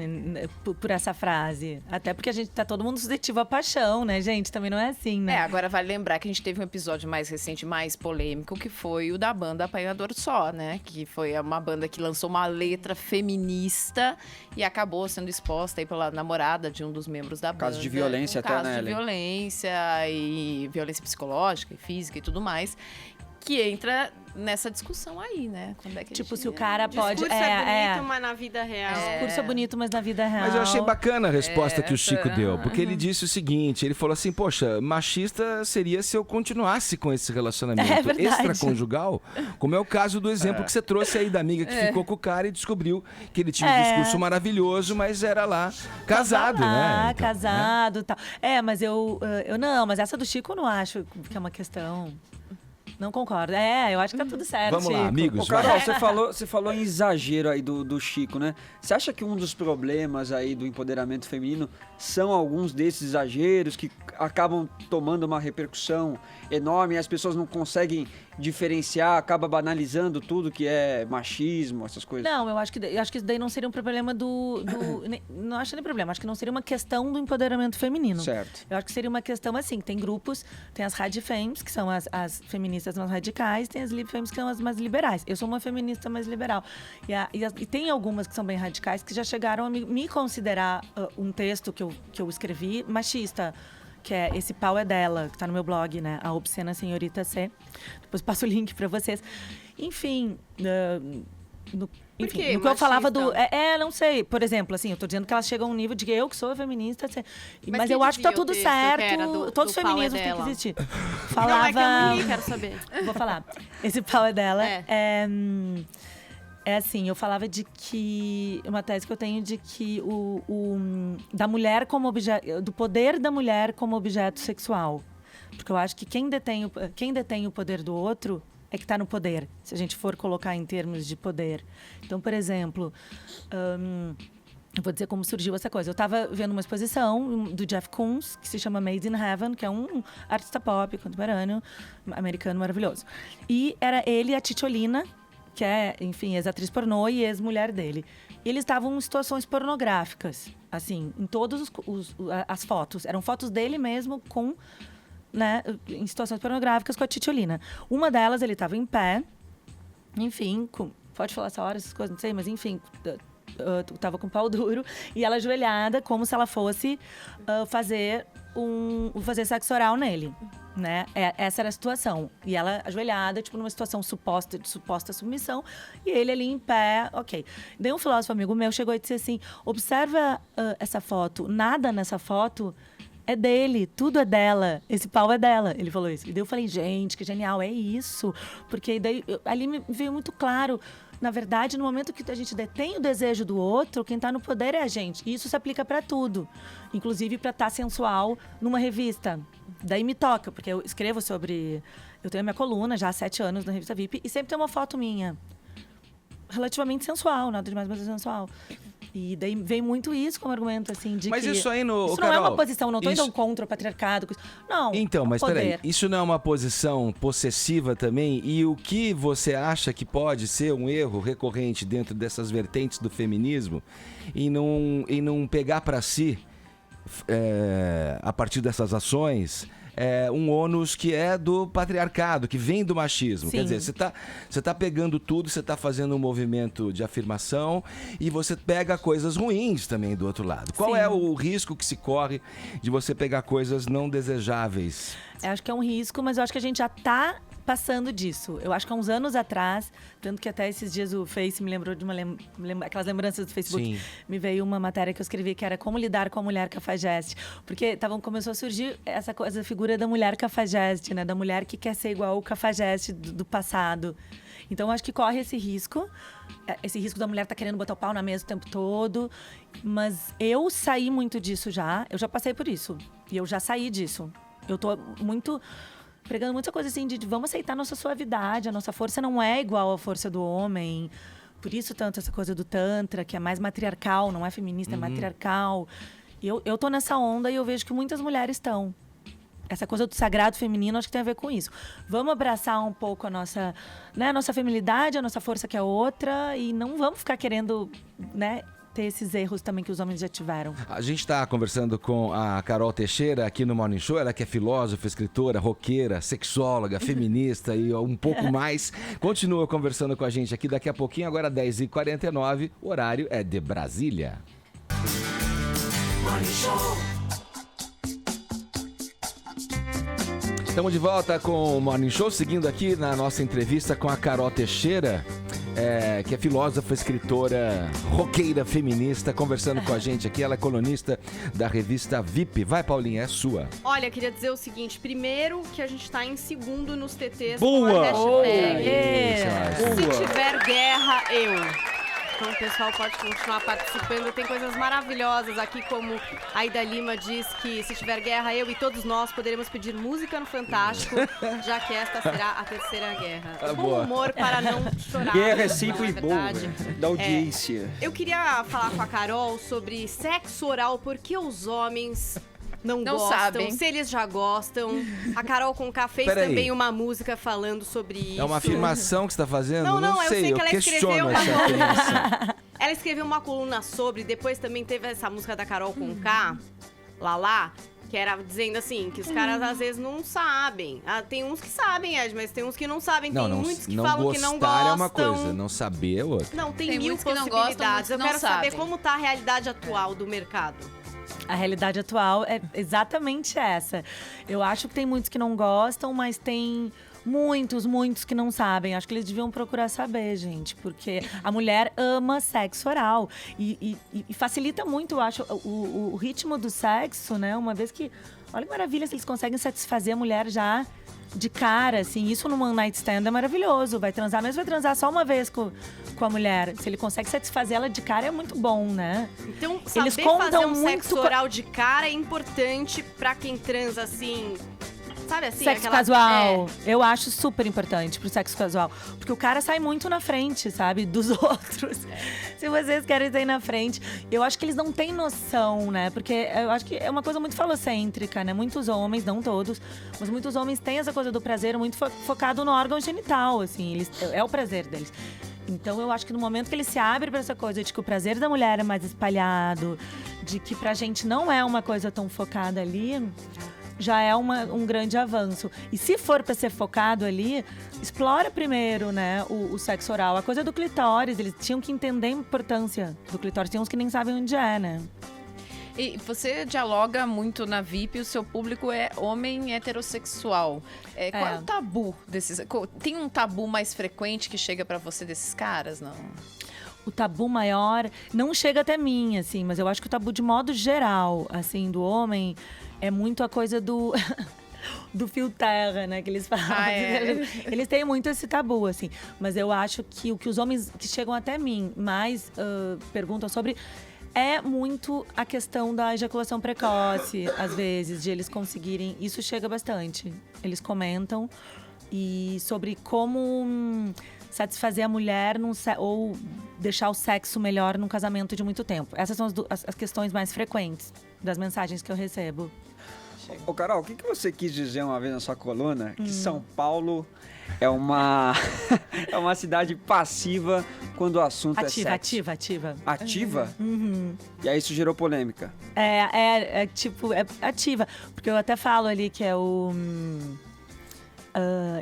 por essa frase. Até porque a gente tá todo mundo suscetível à paixão, né, gente? Também não é assim, né? Agora vale lembrar que a gente teve um episódio mais recente, mais polêmico, que foi o da banda Apanhador Só, né? Que foi uma banda que lançou uma letra feminista e acabou sendo exposta aí pela namorada de um dos membros da banda. Caso de violência até, né, Caso de violência e violência psicológica e física e tudo mais. Que entra nessa discussão aí, né? Quando é que tipo, se o cara pode... Discurso é bonito, mas na vida real... Discurso é bonito, mas na vida real... Mas eu achei bacana a resposta que o Chico deu, porque ele disse o seguinte, ele falou assim, poxa, machista seria se eu continuasse com esse relacionamento extraconjugal, como é o caso do exemplo que você trouxe aí da amiga que ficou com o cara e descobriu que ele tinha um discurso maravilhoso, mas era lá casado, né? Então, casado e tal. Mas eu não, mas essa do Chico eu não acho que é uma questão... Não concordo. Eu acho que tá tudo certo, Vamos lá, Chico. amigos. Carol, você falou em exagero aí do Chico, né? Você acha que um dos problemas aí do empoderamento feminino são alguns desses exageros que acabam tomando uma repercussão enorme e as pessoas não conseguem diferenciar, acaba banalizando tudo que é machismo, essas coisas? Não, eu acho que isso daí não seria um problema não acho nem problema, acho que não seria uma questão do empoderamento feminino. Certo. Eu acho que seria uma questão assim, tem grupos, tem as radifems, que são as feministas mais radicais, tem as libfems, que são as mais liberais. Eu sou uma feminista mais liberal. E tem algumas que são bem radicais, que já chegaram a me considerar um texto que eu escrevi machista, que é Esse Pau é Dela, que tá no meu blog, né? A Obscena Senhorita C. Depois passo o link pra vocês. Enfim, no que eu falava do... não sei. Por exemplo, assim, eu tô dizendo que elas chegam a um nível de que eu que sou feminista, mas eu acho que tá tudo certo. Todos os feminismos têm que existir. Não, é que eu não quero saber. Vou falar. Esse Pau é Dela. É assim, eu falava de que... Uma tese que eu tenho de que da mulher como objeto... Do poder da mulher como objeto sexual. Porque eu acho que quem detém o poder do outro é que está no poder, se a gente for colocar em termos de poder. Então, por exemplo... eu vou dizer como surgiu essa coisa. Eu estava vendo uma exposição do Jeff Koons, que se chama Made in Heaven, que é um artista pop contemporâneo, americano maravilhoso. E era ele e a Titiolina, que é, enfim, ex-atriz pornô e ex-mulher dele. E eles estavam em situações pornográficas, assim, em todas as fotos. Eram fotos dele mesmo com, né, em situações pornográficas com a Titiolina. Uma delas, ele estava em pé, enfim, pode falar essa hora, essas coisas, não sei, mas enfim, estava com o pau duro, e ela ajoelhada, como se ela fosse fazer sexo oral nele. Né? Essa era a situação. E ela ajoelhada, tipo, numa situação de suposta submissão, e ele ali em pé, ok. Daí um filósofo amigo meu chegou e disse assim, observa essa foto, nada nessa foto é dele, tudo é dela, esse pau é dela. Ele falou isso. E daí eu falei, gente, que genial, é isso. Porque daí ali me veio muito claro, na verdade, no momento que a gente detém o desejo do outro, quem está no poder é a gente. E isso se aplica para tudo, inclusive para estar sensual numa revista. Daí me toca, porque eu escrevo sobre... Eu tenho a minha coluna já há 7 anos na revista VIP e sempre tem uma foto minha. Relativamente sensual, nada demais, mas sensual. E daí vem muito isso como argumento, assim, de mas que... isso aí no... Isso Carol, não é uma posição, não estou indo contra o patriarcado. Não, então, mas poder. peraí, isso não é uma posição possessiva também? E o que você acha que pode ser um erro recorrente dentro dessas vertentes do feminismo e não pegar para si, a partir dessas ações... um ônus que é do patriarcado, que vem do machismo. Sim. Quer dizer, você tá pegando tudo, você tá fazendo um movimento de afirmação e você pega coisas ruins também do outro lado. Qual é o risco que se corre de você pegar coisas não desejáveis? Eu acho que é um risco, mas eu acho que a gente já tá passando disso. Eu acho que há uns anos atrás, tanto que até esses dias o Face me lembrou de aquelas lembranças do Facebook. Sim. Me veio uma matéria que eu escrevi que era Como Lidar com a Mulher Cafajeste. Porque começou a surgir essa coisa, a figura da mulher cafajeste, né? Da mulher que quer ser igual o cafajeste do passado. Então, eu acho que corre esse risco da mulher estar querendo botar o pau na mesa o tempo todo. Mas eu saí muito disso já. Eu já passei por isso. E eu já saí disso. Eu tô pregando muita coisa assim de vamos aceitar a nossa suavidade, a nossa força não é igual à força do homem. Por isso tanto essa coisa do tantra, que é mais matriarcal, não é feminista, é matriarcal. Eu tô nessa onda e eu vejo que muitas mulheres estão. essa coisa do sagrado feminino, acho que tem a ver com isso. Vamos abraçar um pouco a nossa, né, a nossa feminilidade, a nossa força que é outra, e não vamos ficar querendo, né, ter esses erros também que os homens já tiveram. A gente está conversando com a Carol Teixeira aqui no Morning Show. Ela que é filósofa, escritora, roqueira, sexóloga, feminista e um pouco mais. Continua conversando com a gente aqui daqui a pouquinho, agora 10h49. O horário é de Brasília. Morning Show. Estamos de volta com o Morning Show, seguindo aqui na nossa entrevista com a Carol Teixeira, que é filósofa, escritora, roqueira, feminista, conversando com a gente aqui. Ela é colunista da revista VIP. Vai, Paulinha, é sua. Olha, queria dizer o seguinte. Primeiro, que a gente tá em segundo nos TTs. Boa! Com a hashtag. Boa! Se tiver guerra, eu. Então o pessoal pode continuar participando. Tem coisas maravilhosas aqui, como a Ida Lima diz que se tiver guerra, eu e todos nós poderemos pedir música no Fantástico, já que esta será a terceira guerra. Bom humor para não chorar. Guerra é sempre bom, da audiência. Eu queria falar com a Carol sobre sexo oral, porque os homens não gostam, sabem. Se eles já gostam. A Carol Conká fez também uma música falando sobre isso. É uma afirmação que você está fazendo? Não, eu sei que ela escreveu essa afirmação. Ela escreveu uma coluna sobre, depois também teve essa música da Carol Conká, Lá, que era dizendo assim, que os caras às vezes não sabem. Tem uns que sabem, Ed, mas tem uns que não sabem. Tem muitos que falam que não gostam. Gostar é uma coisa, não saber é outra. Não, tem mil possibilidades. Eu quero saber como tá a realidade atual do mercado. A realidade atual é exatamente essa. Eu acho que tem muitos que não gostam, mas tem muitos que não sabem. Acho que eles deviam procurar saber, gente. Porque a mulher ama sexo oral. E facilita muito, eu acho, o ritmo do sexo, né? Uma vez que... Olha que maravilha se eles conseguem satisfazer a mulher já de cara, assim. Isso num one night stand é maravilhoso. Vai transar, mas vai transar só uma vez com a mulher. Se ele consegue satisfazer ela de cara, é muito bom, né? Então, saber eles fazer um sexo oral de cara é importante pra quem transa, assim... Sabe assim? Sexo casual. Eu acho super importante pro sexo casual. Porque o cara sai muito na frente, sabe? Dos outros. Se vocês querem sair na frente. Eu acho que eles não têm noção, né? Porque eu acho que é uma coisa muito falocêntrica, né? Muitos homens, não todos, mas muitos homens têm essa coisa do prazer muito focado no órgão genital, assim. É o prazer deles. Então, eu acho que no momento que ele se abre pra essa coisa de que o prazer da mulher é mais espalhado, de que pra gente não é uma coisa tão focada ali... já é um grande avanço. E se for para ser focado ali, explora primeiro, né, o sexo oral. A coisa do clitóris, eles tinham que entender a importância do clitóris. Tem uns que nem sabem onde é, né? E você dialoga muito na VIP, o seu público é homem heterossexual. Qual é o tabu desses? Tem um tabu mais frequente que chega para você desses caras, não? O tabu maior não chega até mim, assim, mas eu acho que o tabu de modo geral, assim, do homem... é muito a coisa do fio terra, né, que eles falam. Eles têm muito esse tabu, assim. Mas eu acho que o que os homens que chegam até mim mais perguntam sobre é muito a questão da ejaculação precoce, às vezes, de eles conseguirem... Isso chega bastante. Eles comentam e sobre como satisfazer a mulher ou deixar o sexo melhor num casamento de muito tempo. Essas são as questões mais frequentes das mensagens que eu recebo. Ô, Carol, o que você quis dizer uma vez na sua coluna? Que São Paulo é uma cidade passiva quando o assunto é sexo. Ativa. Ativa? Uhum. E aí isso gerou polêmica. É ativa. Porque eu até falo ali que é o...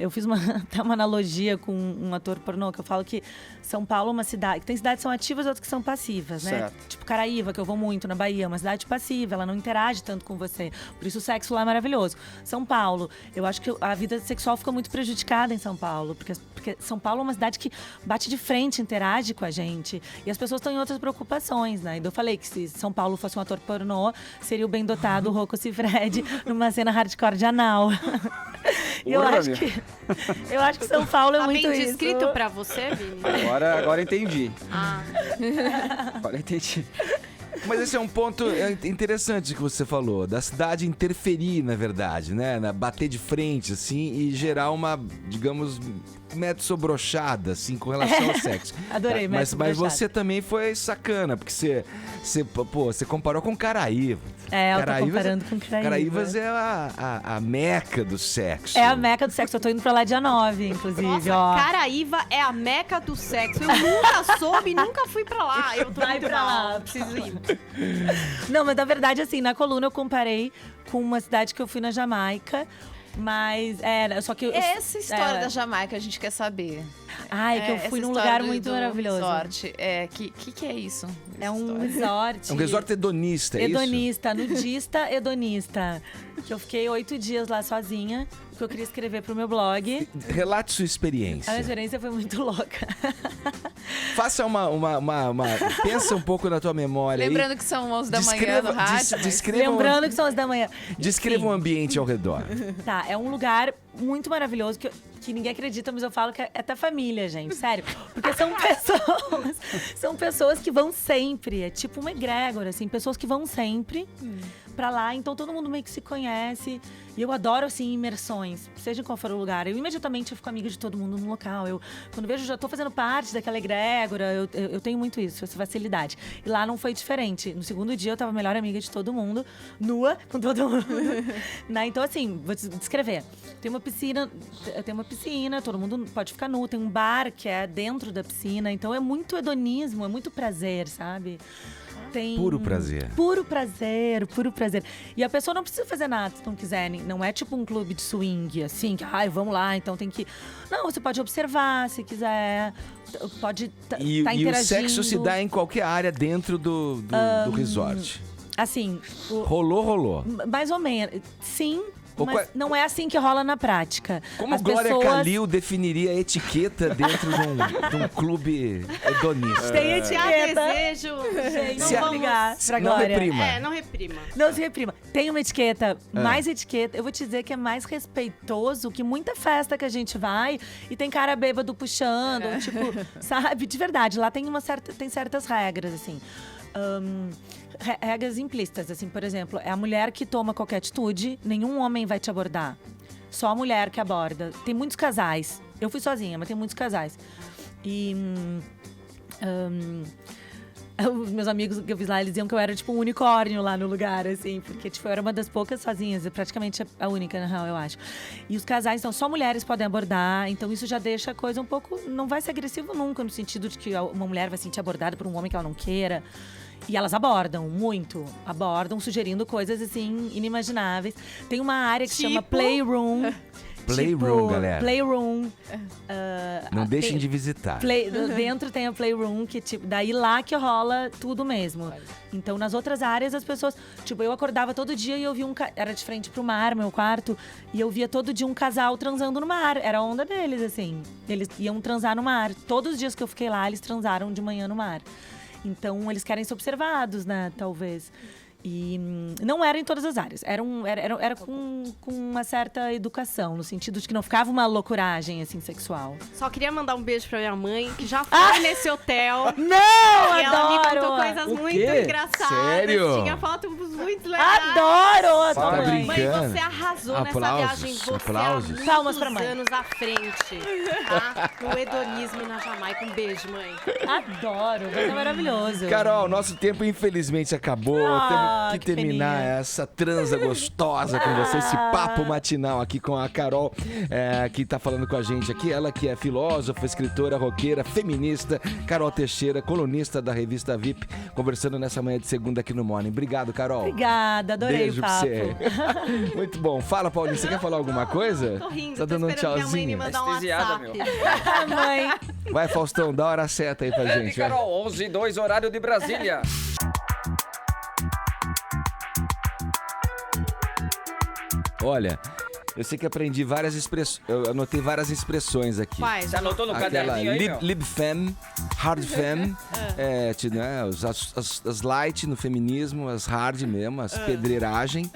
eu fiz até uma analogia com um ator pornô, que eu falo que São Paulo é uma cidade... Tem cidades que são ativas e outras que são passivas, né? Certo. Tipo Caraíva, que eu vou muito na Bahia, é uma cidade passiva, ela não interage tanto com você. Por isso o sexo lá é maravilhoso. São Paulo, eu acho que a vida sexual fica muito prejudicada em São Paulo, porque São Paulo é uma cidade que bate de frente, interage com a gente. E as pessoas estão em outras preocupações, né? Eu falei que se São Paulo fosse um ator pornô, seria o bem dotado Rocco Siffredi numa cena hardcore de anal. Eu acho que São Paulo é muito isso. Tá bem descrito pra você, Vini? Agora entendi. Ah. Agora entendi. Mas esse é um ponto interessante que você falou, da cidade interferir, na verdade, né? Bater de frente, assim, e gerar uma, digamos, metsobrochada, assim, com relação ao sexo. Adorei, mas você também foi sacana, porque você comparou com Caraíva. Eu tô comparando com Caraíva. Caraívas é a meca do sexo. É a meca do sexo. Eu tô indo pra lá dia 9, inclusive. Nossa, Caraíva é a meca do sexo. Eu nunca soube, nunca fui pra lá. Eu tô Vai indo pra lá. Preciso ir. Não, mas na verdade, assim, na coluna eu comparei com uma cidade que eu fui na Jamaica. Mas, só que... Essa história da Jamaica a gente quer saber. Que eu fui num lugar muito maravilhoso. Resort. Que é isso? É um resort. É um resort hedonista, hedonista, nudista, hedonista. Que eu fiquei 8 dias lá sozinha, que eu queria escrever pro meu blog. Relate sua experiência. A minha experiência foi muito louca. Faça pensa um pouco na tua memória. Lembrando aí. que são 11 da manhã no rádio. Lembrando que são 11 da manhã. Descreva o ambiente ao redor. Tá, é um lugar muito maravilhoso que ninguém acredita, mas eu falo que é até família, gente, sério. Porque são pessoas que vão sempre, é tipo uma egrégora, assim, pessoas que vão sempre pra lá, então todo mundo meio que se conhece. E eu adoro, assim, imersões, seja qual for o lugar. Eu imediatamente fico amiga de todo mundo no local. Quando vejo, já tô fazendo parte daquela egrégora, eu tenho muito isso, essa facilidade. E lá não foi diferente. No segundo dia eu tava a melhor amiga de todo mundo, nua, com todo mundo. Então, assim, vou descrever. Tem uma piscina, todo mundo pode ficar nu. Tem um bar que é dentro da piscina. Então é muito hedonismo, é muito prazer, sabe? Puro prazer. Puro prazer, puro prazer. E a pessoa não precisa fazer nada se não quiser. Não é tipo um clube de swing, assim, que, vamos lá, então tem que... Não, você pode observar se quiser, pode estar interagindo. E o sexo se dá em qualquer área dentro do resort? Assim... Rolou. Mais ou menos. Sim. Mas não é assim que rola na prática. Como Glória Calil definiria a etiqueta dentro de um clube hedonista? Tem etiqueta. Desejo. Gente, não vamos ligar pra Não Glória. reprima. Não reprima. Não se reprima. Tem uma etiqueta, mais etiqueta. Eu vou te dizer que é mais respeitoso que muita festa que a gente vai e tem cara bêbado puxando, tipo, sabe? De verdade, lá tem certas regras, assim. Regras implícitas, assim, por exemplo, é a mulher que toma qualquer atitude, nenhum homem vai te abordar. Só a mulher que aborda. Tem muitos casais. Eu fui sozinha, mas tem muitos casais. E os meus amigos que eu fiz lá, eles diziam que eu era tipo um unicórnio lá no lugar, assim, porque tipo, eu era uma das poucas sozinhas, praticamente a única, na real, eu acho. E os casais, então, só mulheres podem abordar, então isso já deixa a coisa um pouco... Não vai ser agressivo nunca, no sentido de que uma mulher vai se sentir abordada por um homem que ela não queira. E elas abordam, sugerindo coisas, assim, inimagináveis. Tem uma área que se chama Playroom. Playroom, galera. Playroom. Não deixem de visitar. Dentro tem a Playroom, que tipo, daí lá que rola tudo mesmo. Então, nas outras áreas, as pessoas... Tipo, eu acordava todo dia e eu via era de frente pro mar, meu quarto. E eu via todo dia um casal transando no mar. Era a onda deles, assim. Eles iam transar no mar. Todos os dias que eu fiquei lá, eles transaram de manhã no mar. Então, eles querem ser observados, né? Talvez. E não era em todas as áreas. Era com uma certa educação, no sentido de que não ficava uma loucuragem, assim, sexual. Só queria mandar um beijo pra minha mãe, que já foi nesse hotel. Não, e ela me contou coisas muito engraçadas. Sério? Tinha fotos muito legais. Adoro! Tá Mãe, brincando? você arrasou nessa viagem. Você aplausos. há Palmas pra mãe. anos à frente, tá? No hedonismo na Jamaica. Um beijo, mãe. Adoro, vai ser maravilhoso. Carol, nosso tempo infelizmente acabou. Temos que terminar essa transa gostosa com você, esse papo matinal aqui com a Carol, que tá falando com a gente aqui. Ela que é filósofa, escritora, roqueira, feminista. Carol Teixeira, colunista da revista VIP, conversando nessa manhã de segunda aqui no Morning. Obrigado, Carol. Obrigada, adorei Beijo o papo. Pra você. Muito bom. Fala, Paulinho, você quer falar alguma coisa? Tô rindo, tá dando um tchauzinho? Anestesiada, meu. Mãe. Vai, Faustão, dá a hora certa aí pra gente. Vai. Carol, 11:02, horário de Brasília. Olha, eu sei que aprendi várias expressões. Eu anotei várias expressões aqui. Quais? Você anotou no Aquela caderninho aí, meu? libfem, hardfem, as light no feminismo, as hard mesmo, as pedreiragem.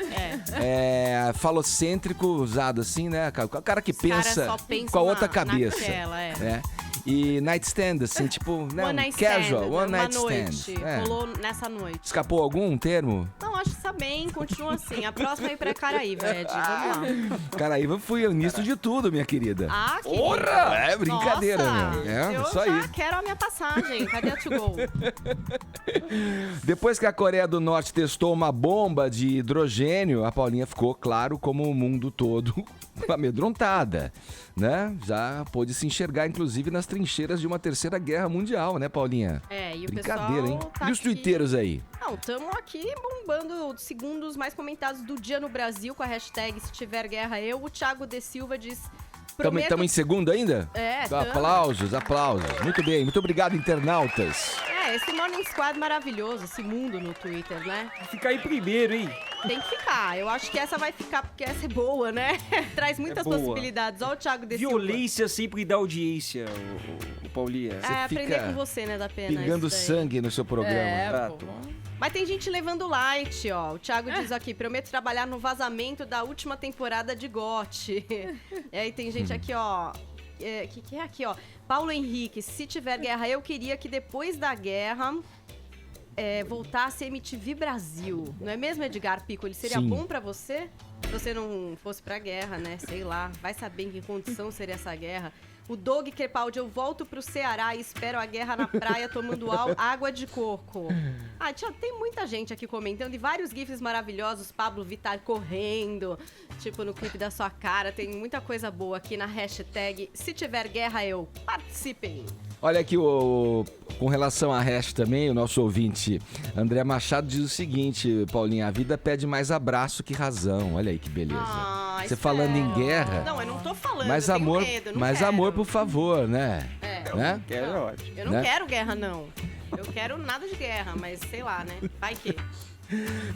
Falocêntrico usado assim, né? O cara que pensa só pensam com a outra cabeça. naquela, né? e nightstand, assim, tipo, né? One night Casual, stand, one uma night noite. stand. Rolou nessa noite. Escapou algum termo? Não, acho que está bem, continua assim. A próxima é ir pra Caraíva, Ed. Vamos lá. Caraíva foi o início de tudo, minha querida. Ah, querida. Porra! É brincadeira, Nossa, meu. É, eu isso já aí. quero a minha passagem. Cadê a to go? Depois que a Coreia do Norte testou uma bomba de hidrogênio, a Paulinha ficou, claro, como o mundo todo, amedrontada, né? Já pôde se enxergar, inclusive, nas trincheiras de uma terceira guerra mundial, né, Paulinha? É, e o Brincadeira, pessoal hein? tá E os aqui... tuiteiros aí? Não, estamos aqui bombando segundos mais comentados do dia no Brasil com a hashtag Se Tiver Guerra Eu. O Thiago De Silva diz... Estamos em segundo ainda? É, tamo. Aplausos. Muito bem, muito obrigado, internautas. Esse Morning Squad maravilhoso, esse mundo no Twitter, né? Fica em primeiro, hein? Tem que ficar. Eu acho que essa vai ficar porque essa é boa, né? Traz muitas possibilidades. Olha o Thiago De Silva. Violência sempre dá audiência, o Paulinha. Aprender com você, né, da pena. Pingando sangue no seu programa. Mas tem gente levando light, ó. O Thiago diz aqui, prometo trabalhar no vazamento da última temporada de GOT. E aí tem gente aqui, ó... que é aqui, ó? Paulo Henrique, se tiver guerra, eu queria que depois da guerra voltasse MTV Brasil. Não é mesmo, Edgar Piccoli? Seria bom pra você? Se você não fosse pra guerra, né? Sei lá. Vai saber em que condição seria essa guerra. O Doug Crepaldi, eu volto pro Ceará e espero a guerra na praia tomando água de coco. Ah, tem muita gente aqui comentando e vários gifs maravilhosos. Pablo Vittar correndo, tipo no clipe da sua cara. Tem muita coisa boa aqui na hashtag Se Tiver Guerra Eu. Participem! Olha aqui, com relação à hash também, o nosso ouvinte André Machado diz o seguinte, Paulinha, a vida pede mais abraço que razão. Olha aí que beleza. Você falando em guerra... Não, eu não tô falando, mais eu amor, tenho medo, mais quero. Amor, por favor, né? Né? Eu não quero guerra, não. Eu quero nada de guerra, mas sei lá, né? Vai que...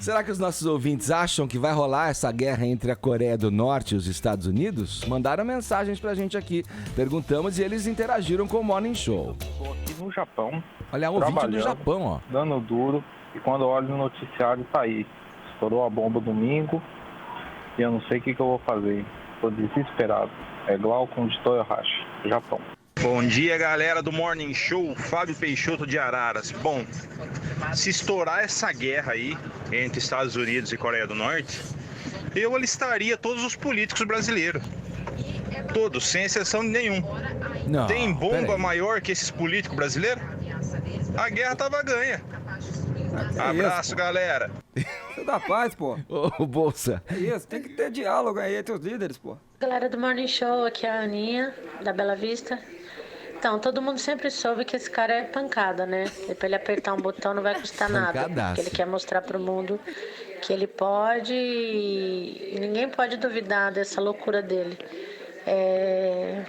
Será que os nossos ouvintes acham que vai rolar essa guerra entre a Coreia do Norte e os Estados Unidos? Mandaram mensagens pra gente aqui. Perguntamos e eles interagiram com o Morning Show. Estou aqui no Japão. Olha, um ouvinte do Japão, ó. Dando duro. E quando eu olho no noticiário, tá aí. Estourou a bomba domingo. E eu não sei o que eu vou fazer. Tô desesperado. É Glaucon de Toyohashi, Japão. Bom dia, galera do Morning Show, Fábio Peixoto de Araras. Bom, se estourar essa guerra aí entre Estados Unidos e Coreia do Norte, eu alistaria todos os políticos brasileiros. Todos, sem exceção de nenhum. Não, tem bomba maior que esses políticos brasileiros? A guerra tava ganha. Abraço, galera. Você dá paz, pô. Ô, Bolsa. É isso, tem que ter diálogo aí entre os líderes, pô. Galera do Morning Show, aqui é a Aninha, da Bela Vista. Então, todo mundo sempre soube que esse cara é pancada, né? E pra ele apertar um botão não vai custar nada. Porque ele quer mostrar pro mundo que ele pode e ninguém pode duvidar dessa loucura dele.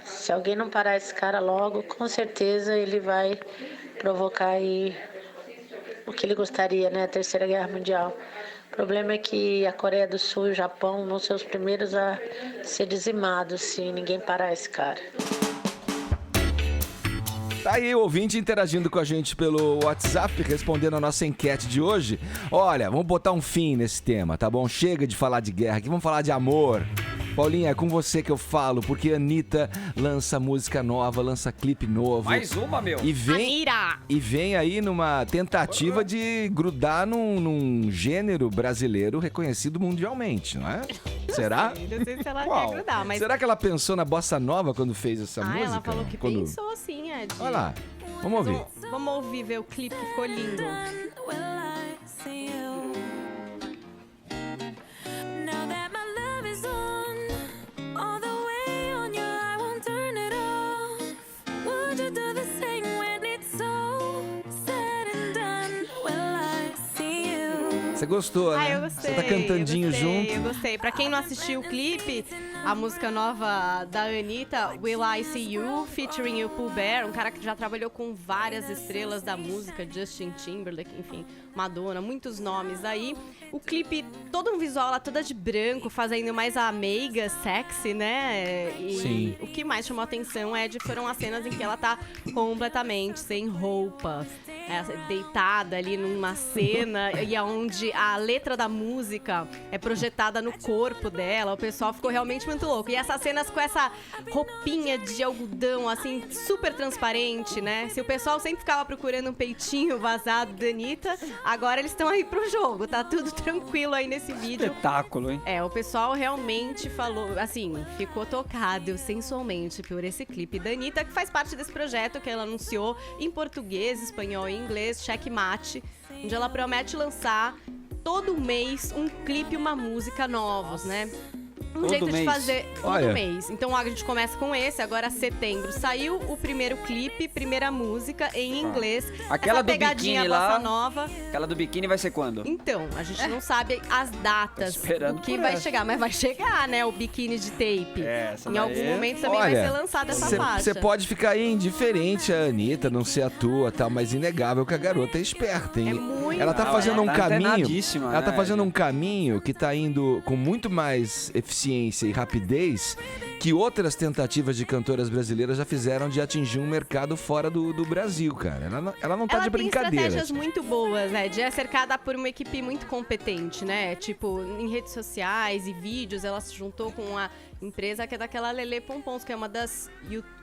Se alguém não parar esse cara logo, com certeza ele vai provocar aí o que ele gostaria, né? A Terceira Guerra Mundial. O problema é que a Coreia do Sul e o Japão vão ser os primeiros a ser dizimados se ninguém parar esse cara. Tá aí o ouvinte interagindo com a gente pelo WhatsApp, respondendo a nossa enquete de hoje. Olha, vamos botar um fim nesse tema, tá bom? Chega de falar de guerra aqui, vamos falar de amor. Paulinha, é com você que eu falo, porque a Anitta lança música nova, lança clipe novo. Mais uma, meu. E vem aí numa tentativa de grudar num gênero brasileiro reconhecido mundialmente, não é? Será? Não sei se ela quer grudar, mas... Será que ela pensou na bossa nova quando fez essa música? Ela falou que pensou sim, Ed. Olha lá, vamos ouvir. Vamos ouvir, ver o clipe que ficou lindo. Você gostou, né? Eu gostei. Você tá cantandinho junto. Eu gostei. Pra quem não assistiu o clipe, a música nova da Anitta, Will I See You, featuring o Pooh Bear, um cara que já trabalhou com várias estrelas da música, Justin Timberlake, enfim, Madonna, muitos nomes aí. O clipe, todo um visual lá, toda de branco, fazendo mais a meiga sexy, né? E sim. O que mais chamou a atenção foram as cenas em que ela tá completamente sem roupa. deitada ali numa cena e onde a letra da música é projetada no corpo dela. O pessoal ficou realmente muito louco. E essas cenas com essa roupinha de algodão, assim, super transparente, né? Se o pessoal sempre ficava procurando um peitinho vazado da Anitta, agora eles estão aí pro jogo. Tá tudo tranquilo aí nesse vídeo. Espetáculo, hein? O pessoal realmente falou, assim, ficou tocado sensualmente por esse clipe da Anitta, que faz parte desse projeto que ela anunciou em português, espanhol e inglês, Checkmate, onde ela promete lançar todo mês um clipe e uma música novos, né? Um jeito de fazer todo mês. Então a gente começa com esse, agora setembro. Saiu o primeiro clipe, primeira música em inglês. Aquela essa pegadinha do biquíni bossa lá, nova. Aquela do biquíni vai ser quando? Então, a gente não sabe as datas, esperando o que por vai essa. chegar, mas vai chegar, né? O biquíni de tape. Essa em algum momento também vai ser lançada essa faixa. Você pode ficar aí indiferente a Anitta, não ser a tua, tal, mas inegável que a garota é esperta, hein? Ela tá fazendo um caminho. Ela tá fazendo um caminho que tá indo com muito mais eficiência e rapidez que outras tentativas de cantoras brasileiras já fizeram de atingir um mercado fora do Brasil, cara. Ela não tá de brincadeira. Ela tem estratégias muito boas, né? É cercada por uma equipe muito competente, né? Tipo, em redes sociais e vídeos, ela se juntou com a empresa que é daquela Lele Pompons, que é uma das...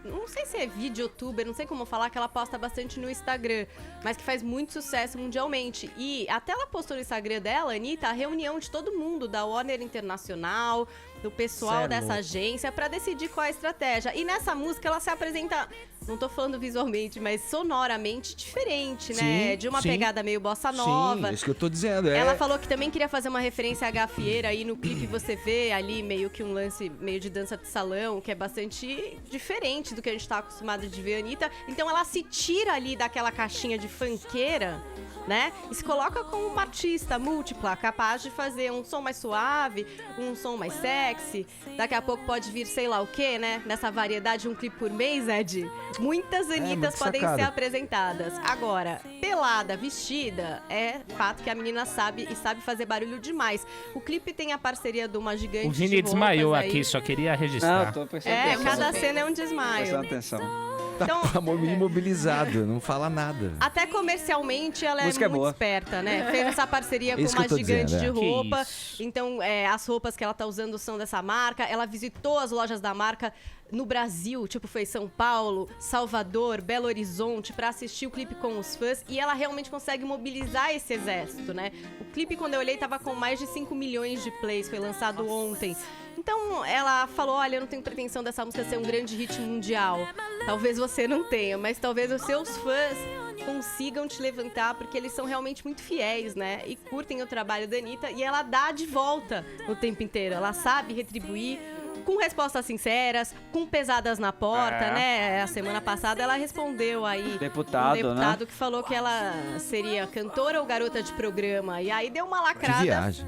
Não sei se é youtuber, não sei como falar, que ela posta bastante no Instagram, mas que faz muito sucesso mundialmente. E até ela postou no Instagram dela, Anitta, a reunião de todo mundo, da Warner Internacional, do pessoal dessa agência, pra decidir qual é a estratégia. E nessa música ela se apresenta, não tô falando visualmente, mas sonoramente diferente, né? Sim, de uma sim. pegada meio bossa nova. Sim, é isso que eu tô dizendo. Ela falou que também queria fazer uma referência à gafieira, aí no clipe você vê ali meio que um lance meio de dança de salão, que é bastante diferente do que a gente tá acostumado de ver a Anitta. Então ela se tira ali daquela caixinha de funkeira, né? E se coloca como uma artista múltipla, capaz de fazer um som mais suave, um som mais sexy. Daqui a pouco pode vir sei lá o quê, né? Nessa variedade, um clipe por mês, Ed. Muitas Anitas podem ser apresentadas. Agora, pelada, vestida, é fato que a menina sabe e sabe fazer barulho demais. O clipe tem a parceria de uma gigante O Vini de roupas desmaiou aí. aqui, só queria registrar. Não, tô prestando atenção. Cada cena é um desmaio. Prestando atenção. Então, Tá imobilizado, não fala nada. até comercialmente ela é Música é muito boa. esperta, né? Fez essa parceria com Isso que uma eu tô gigante dizendo, de é. roupa. Que Então, as roupas que ela tá usando são dessa marca. Ela visitou as lojas da marca no Brasil, tipo, foi São Paulo, Salvador, Belo Horizonte, pra assistir o clipe com os fãs. E ela realmente consegue mobilizar esse exército, né? O clipe, quando eu olhei, tava com mais de 5 milhões de plays. Foi lançado ontem. Então, ela falou, olha, eu não tenho pretensão dessa música ser um grande hit mundial. Talvez você não tenha, mas talvez os seus fãs consigam te levantar, porque eles são realmente muito fiéis, né? E curtem o trabalho da Anitta. E ela dá de volta o tempo inteiro. Ela sabe retribuir com respostas sinceras, com pesadas na porta, né? A semana passada ela respondeu aí Deputado, um deputado né? que falou que ela seria cantora ou garota de programa. E aí deu uma lacrada. Que viagem.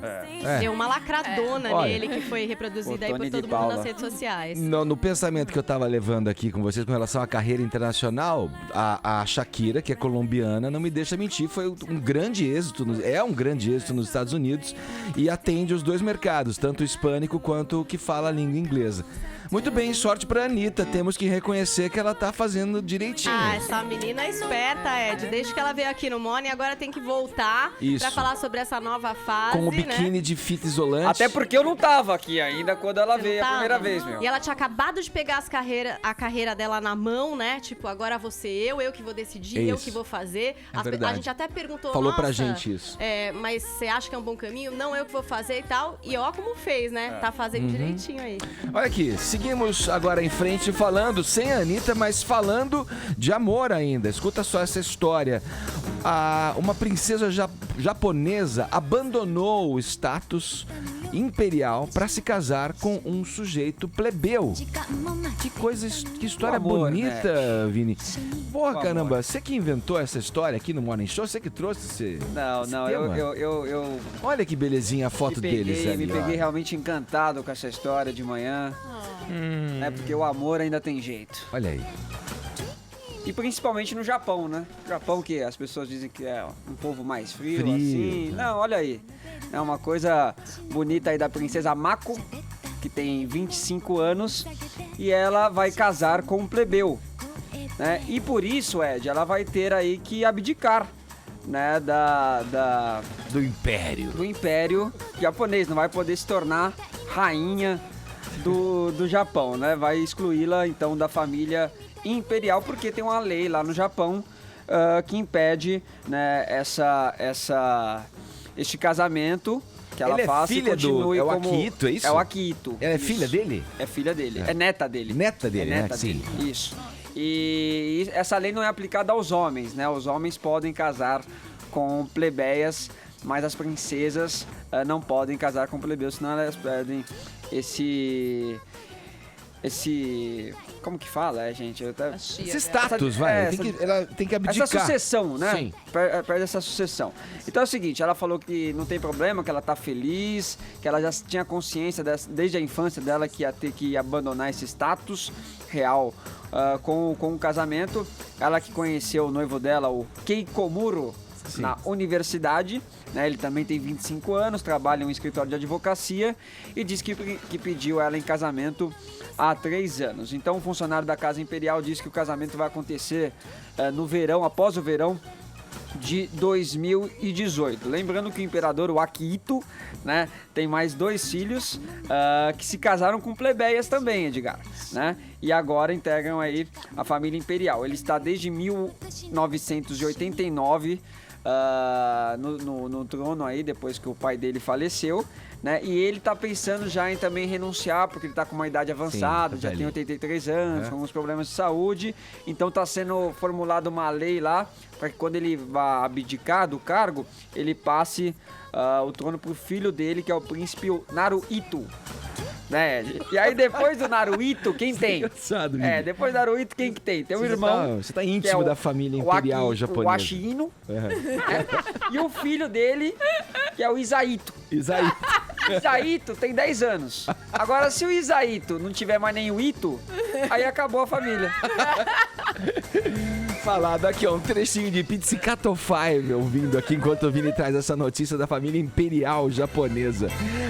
Deu uma lacradona Olha, nele, que foi reproduzida aí por Tony todo de mundo Paula. nas redes sociais. No pensamento que eu tava levando aqui com vocês com relação à carreira internacional, a Shakira, que é colombiana, não me deixa mentir, foi um grande êxito, é um grande êxito nos Estados Unidos e atende os dois mercados, tanto o hispânico quanto o que fala a língua inglesa. Muito bem, sorte pra Anitta. Temos que reconhecer que ela tá fazendo direitinho. Essa menina é esperta, Ed. Desde que ela veio aqui no Morning, agora tem que voltar Isso. pra falar sobre essa nova fase, Com o né? biquíni de fita isolante. Até porque eu não tava aqui ainda quando ela veio a primeira vez, meu. E ela tinha acabado de pegar a carreira dela na mão, né? Tipo, agora vou ser eu que vou decidir, eu Isso. que vou fazer. É verdade. A gente até perguntou, Falou pra "Nossa, gente isso." Mas você acha que é um bom caminho? Não, eu que vou fazer e tal. E ó como fez, né? Tá fazendo direitinho aí. Olha aqui, seguimos agora em frente falando, sem a Anitta, mas falando de amor ainda. Escuta só essa história. Uma princesa japonesa abandonou o status imperial para se casar com um sujeito plebeu. Que história amor, bonita, né? Vini. Porra, O caramba, você que inventou essa história aqui no Morning Show? Você que trouxe esse Não, tema? eu Olha que belezinha a foto deles ali. me ó. peguei realmente encantado com essa história de manhã. É porque o amor ainda tem jeito. Olha aí. E principalmente no Japão, né? Japão que as pessoas dizem que é um povo mais frio, Frio, assim. né? Não, olha aí. É uma coisa bonita aí da princesa Mako, que tem 25 anos, e ela vai casar com um plebeu. né? E por isso, Ed, ela vai ter aí que abdicar, né, do império. Do império japonês, não vai poder se tornar rainha do Japão, né? Vai excluí-la, então, da família imperial, porque tem uma lei lá no Japão que impede, né, este casamento que ela faça filha e continue do... É o como... Akihito, é isso? É o Akihito. Ela é isso. filha dele? É filha dele. É neta dele. Neta dele, é neta né? dele. Sim. Isso. E essa lei não é aplicada aos homens, né? Os homens podem casar com plebeias, mas as princesas não podem casar com plebeus, senão elas perdem esse como que fala, gente? Esse status, vai. Ela tem que abdicar. Essa sucessão, né? Sim. Perde essa sucessão. Então é o seguinte, ela falou que não tem problema, que ela tá feliz, que ela já tinha consciência desde a infância dela que ia ter que abandonar esse status real com o casamento. Ela que conheceu o noivo dela, o Keikomuro, na universidade, né? Ele também tem 25 anos, trabalha em um escritório de advocacia e diz que pediu ela em casamento há 3 anos. Então o funcionário da Casa Imperial diz que o casamento vai acontecer no verão, após o verão de 2018. Lembrando que o imperador, o Akihito, né, tem mais 2 filhos que se casaram com plebeias também, Edgar, né? E agora integram aí a família imperial. Ele está desde 1989 no trono aí, depois que o pai dele faleceu, né? E ele tá pensando já em também renunciar, porque ele tá com uma idade avançada, já tem 83 anos, com alguns problemas de saúde. Então tá sendo formulada uma lei lá, para que quando ele vá abdicar do cargo, ele passe o trono pro filho dele, que é o príncipe Naruhito. Né? E aí depois do Naruhito, quem tem? Engraçado, depois do Naruhito, quem que tem? Tem um irmão. Você tá íntimo da família imperial japonesa. O Ashino. E o filho dele, que é o Isaito. Isaito tem 10 anos. Agora, se o Isaito não tiver mais nem o Ito, aí acabou a família. Falado aqui, ó, um trechinho de Pizzicato 5 ouvindo aqui enquanto o Vini traz essa notícia da família imperial japonesa.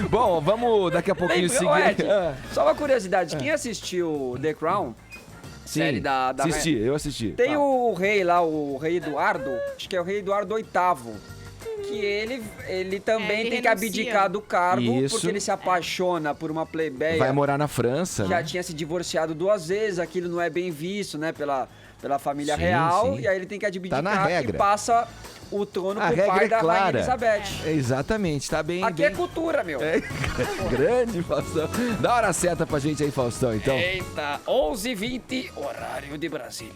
Bom, vamos daqui a pouquinho seguir. Só uma curiosidade, quem assistiu The Crown? Sim, série da eu assisti. Tem o rei lá, o rei Eduardo, acho que é o rei Eduardo VIII, que ele também ele tem que abdicar do cargo, porque ele se apaixona por uma plebeia. Vai morar na França. Já tinha se divorciado 2 vezes, aquilo não é bem visto, né, pela família real, e aí ele tem que abdicar e passa o trono pro pai da Rainha Elizabeth. Exatamente, tá bem. Aqui é cultura, meu. Grande, Faustão. Dá hora certa pra gente aí, Faustão, então. Eita, 11h20, horário de Brasília.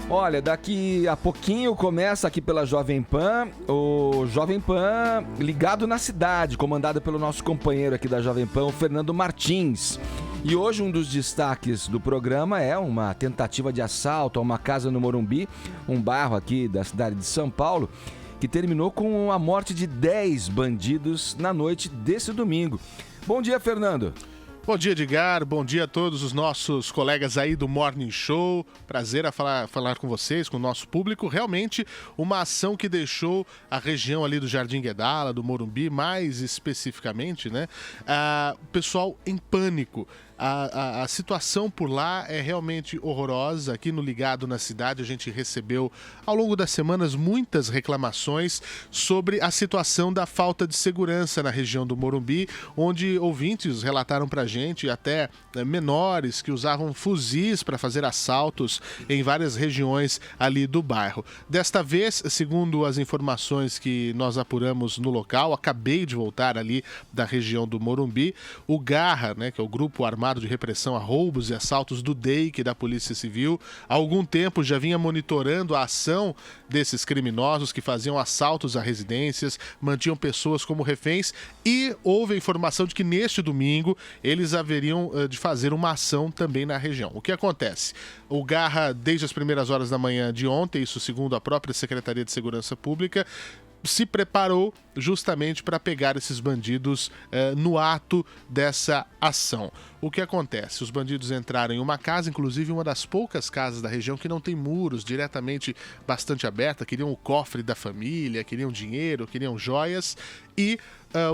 Olha, daqui a pouquinho começa aqui pela Jovem Pan, o Jovem Pan Ligado na Cidade, comandado pelo nosso companheiro aqui da Jovem Pan, o Fernando Martins. E hoje um dos destaques do programa é uma tentativa de assalto a uma casa no Morumbi, um bairro aqui da cidade de São Paulo, que terminou com a morte de 10 bandidos na noite desse domingo. Bom dia, Fernando. Bom dia, Edgar. Bom dia a todos os nossos colegas aí do Morning Show. Prazer a falar com vocês, com o nosso público. Realmente uma ação que deixou a região ali do Jardim Guedala, do Morumbi, mais especificamente, né? O pessoal em pânico. A situação por lá é realmente horrorosa. Aqui no Ligado na Cidade a gente recebeu ao longo das semanas muitas reclamações sobre a situação da falta de segurança na região do Morumbi, onde ouvintes relataram pra gente até menores que usavam fuzis para fazer assaltos em várias regiões ali do bairro. Desta vez, segundo as informações que nós apuramos no local, acabei de voltar ali da região do Morumbi, o Garra, né, que é o grupo armado de repressão a roubos e assaltos do DEIC da Polícia Civil, há algum tempo já vinha monitorando a ação desses criminosos que faziam assaltos a residências, mantinham pessoas como reféns, e houve a informação de que neste domingo eles haveriam de fazer uma ação também na região. O que acontece? O Garra, desde as primeiras horas da manhã de ontem, isso segundo a própria Secretaria de Segurança Pública, se preparou justamente para pegar esses bandidos no ato dessa ação. o que acontece? Os bandidos entraram em uma casa, inclusive uma das poucas casas da região que não tem muros, diretamente bastante aberta, queriam o cofre da família, queriam dinheiro, queriam joias e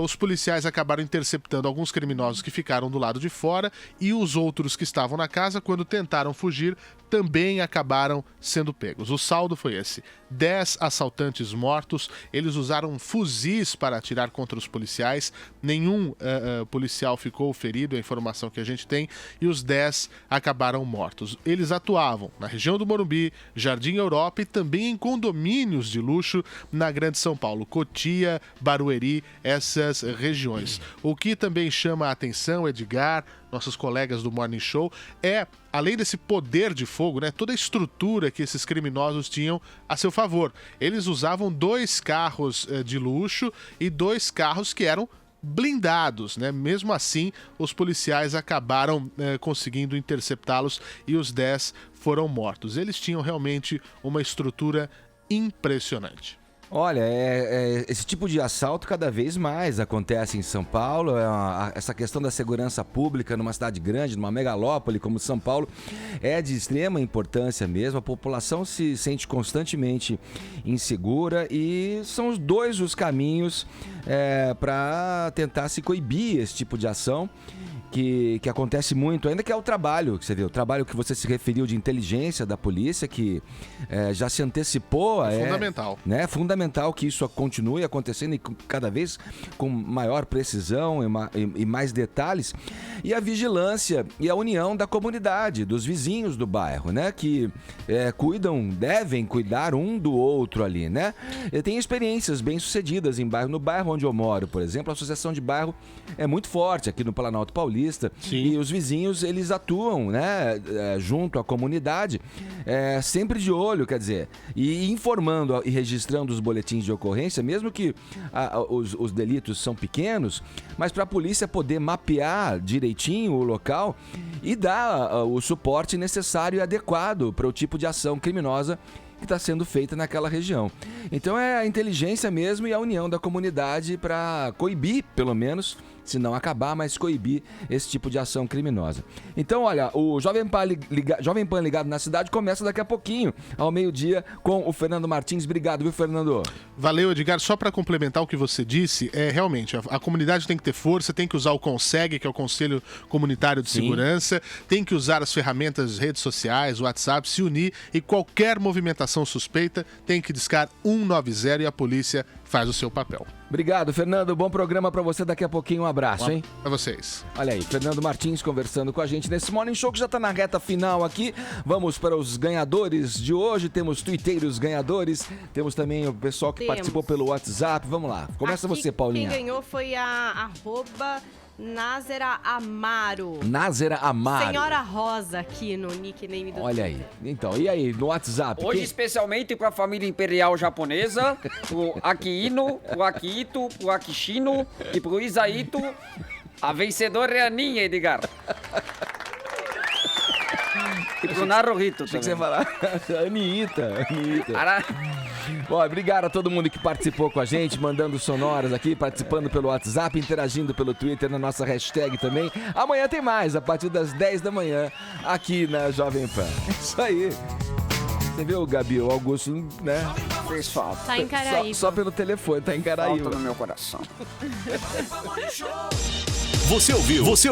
os policiais acabaram interceptando alguns criminosos que ficaram do lado de fora e os outros que estavam na casa, quando tentaram fugir, também acabaram sendo pegos. O saldo foi esse: 10 assaltantes mortos, eles usaram fuzis para atirar contra os policiais, nenhum policial ficou ferido, é a informação que a gente tem, e os 10 acabaram mortos. Eles atuavam na região do Morumbi, Jardim Europa e também em condomínios de luxo na Grande São Paulo, Cotia, Barueri, essas regiões. O que também chama a atenção, Edgar, nossos colegas do Morning Show, é, além desse poder de fogo, né, toda a estrutura que esses criminosos tinham a seu favor. Eles usavam 2 carros de luxo e 2 carros que eram blindados, né? Mesmo assim, os policiais acabaram conseguindo interceptá-los e os 10 foram mortos. Eles tinham realmente uma estrutura impressionante. Olha, esse tipo de assalto cada vez mais acontece em São Paulo. Essa questão da segurança pública numa cidade grande, numa megalópole como São Paulo, é de extrema importância mesmo. A população se sente constantemente insegura e são os caminhos para tentar se coibir esse tipo de ação. Que acontece muito, ainda que é o trabalho, que você vê, o trabalho que você se referiu de inteligência da polícia, que já se antecipou. É fundamental. É fundamental que isso continue acontecendo e cada vez com maior precisão e mais detalhes. E a vigilância e a união da comunidade, dos vizinhos do bairro, né? Que devem cuidar um do outro ali, né? Eu tenho experiências bem-sucedidas no bairro onde eu moro, por exemplo, a associação de bairro é muito forte aqui no Planalto Paulista. Sim. E os vizinhos, eles atuam, né, junto à comunidade, sempre de olho, quer dizer, e informando e registrando os boletins de ocorrência, mesmo que os delitos são pequenos, mas para a polícia poder mapear direitinho o local e dar o suporte necessário e adequado para o tipo de ação criminosa que está sendo feita naquela região. Então é a inteligência mesmo e a união da comunidade para coibir, pelo menos, se não acabar, mas coibir esse tipo de ação criminosa. Então, olha, o Jovem Pan Ligado na Cidade começa daqui a pouquinho, ao meio-dia, com o Fernando Martins. Obrigado, viu, Fernando? Valeu, Edgar. Só para complementar o que você disse, realmente, a comunidade tem que ter força, tem que usar o CONSEG, que é o Conselho Comunitário de Segurança, tem que usar as ferramentas, redes sociais, o WhatsApp, se unir e qualquer movimentação suspeita tem que discar 190 e a polícia faz o seu papel. Obrigado, Fernando. Bom programa pra você. Daqui a pouquinho um abraço, hein? Pra vocês. Olha aí, Fernando Martins conversando com a gente nesse Morning Show que já tá na reta final aqui. Vamos para os ganhadores de hoje. Temos tuiteiros ganhadores. Temos também o pessoal que participou pelo WhatsApp. Vamos lá. Começa aqui, você, Paulinha. Quem ganhou foi a @Názera Amaro. Názera Amaro. Senhora Rosa aqui no nickname do Olha aí. Então, e aí, no WhatsApp? Hoje, especialmente para a família imperial japonesa, pro Akihino, pro Akihito, pro Akishino e pro Isaito, a vencedora é a Aninha, Edgar. E pro Naruhito também. Achei que você ia falar Anitta. Bom, obrigado a todo mundo que participou com a gente, mandando sonoras aqui, participando pelo WhatsApp, interagindo pelo Twitter, na nossa hashtag também. Amanhã tem mais, a partir das 10 da manhã, aqui na Jovem Pan. Isso aí. Você viu, Gabi, o Augusto, né? Fez falta. Tá em Caraíba. Só pelo telefone, tá em Caraíba. Falta no meu coração. Você ouviu?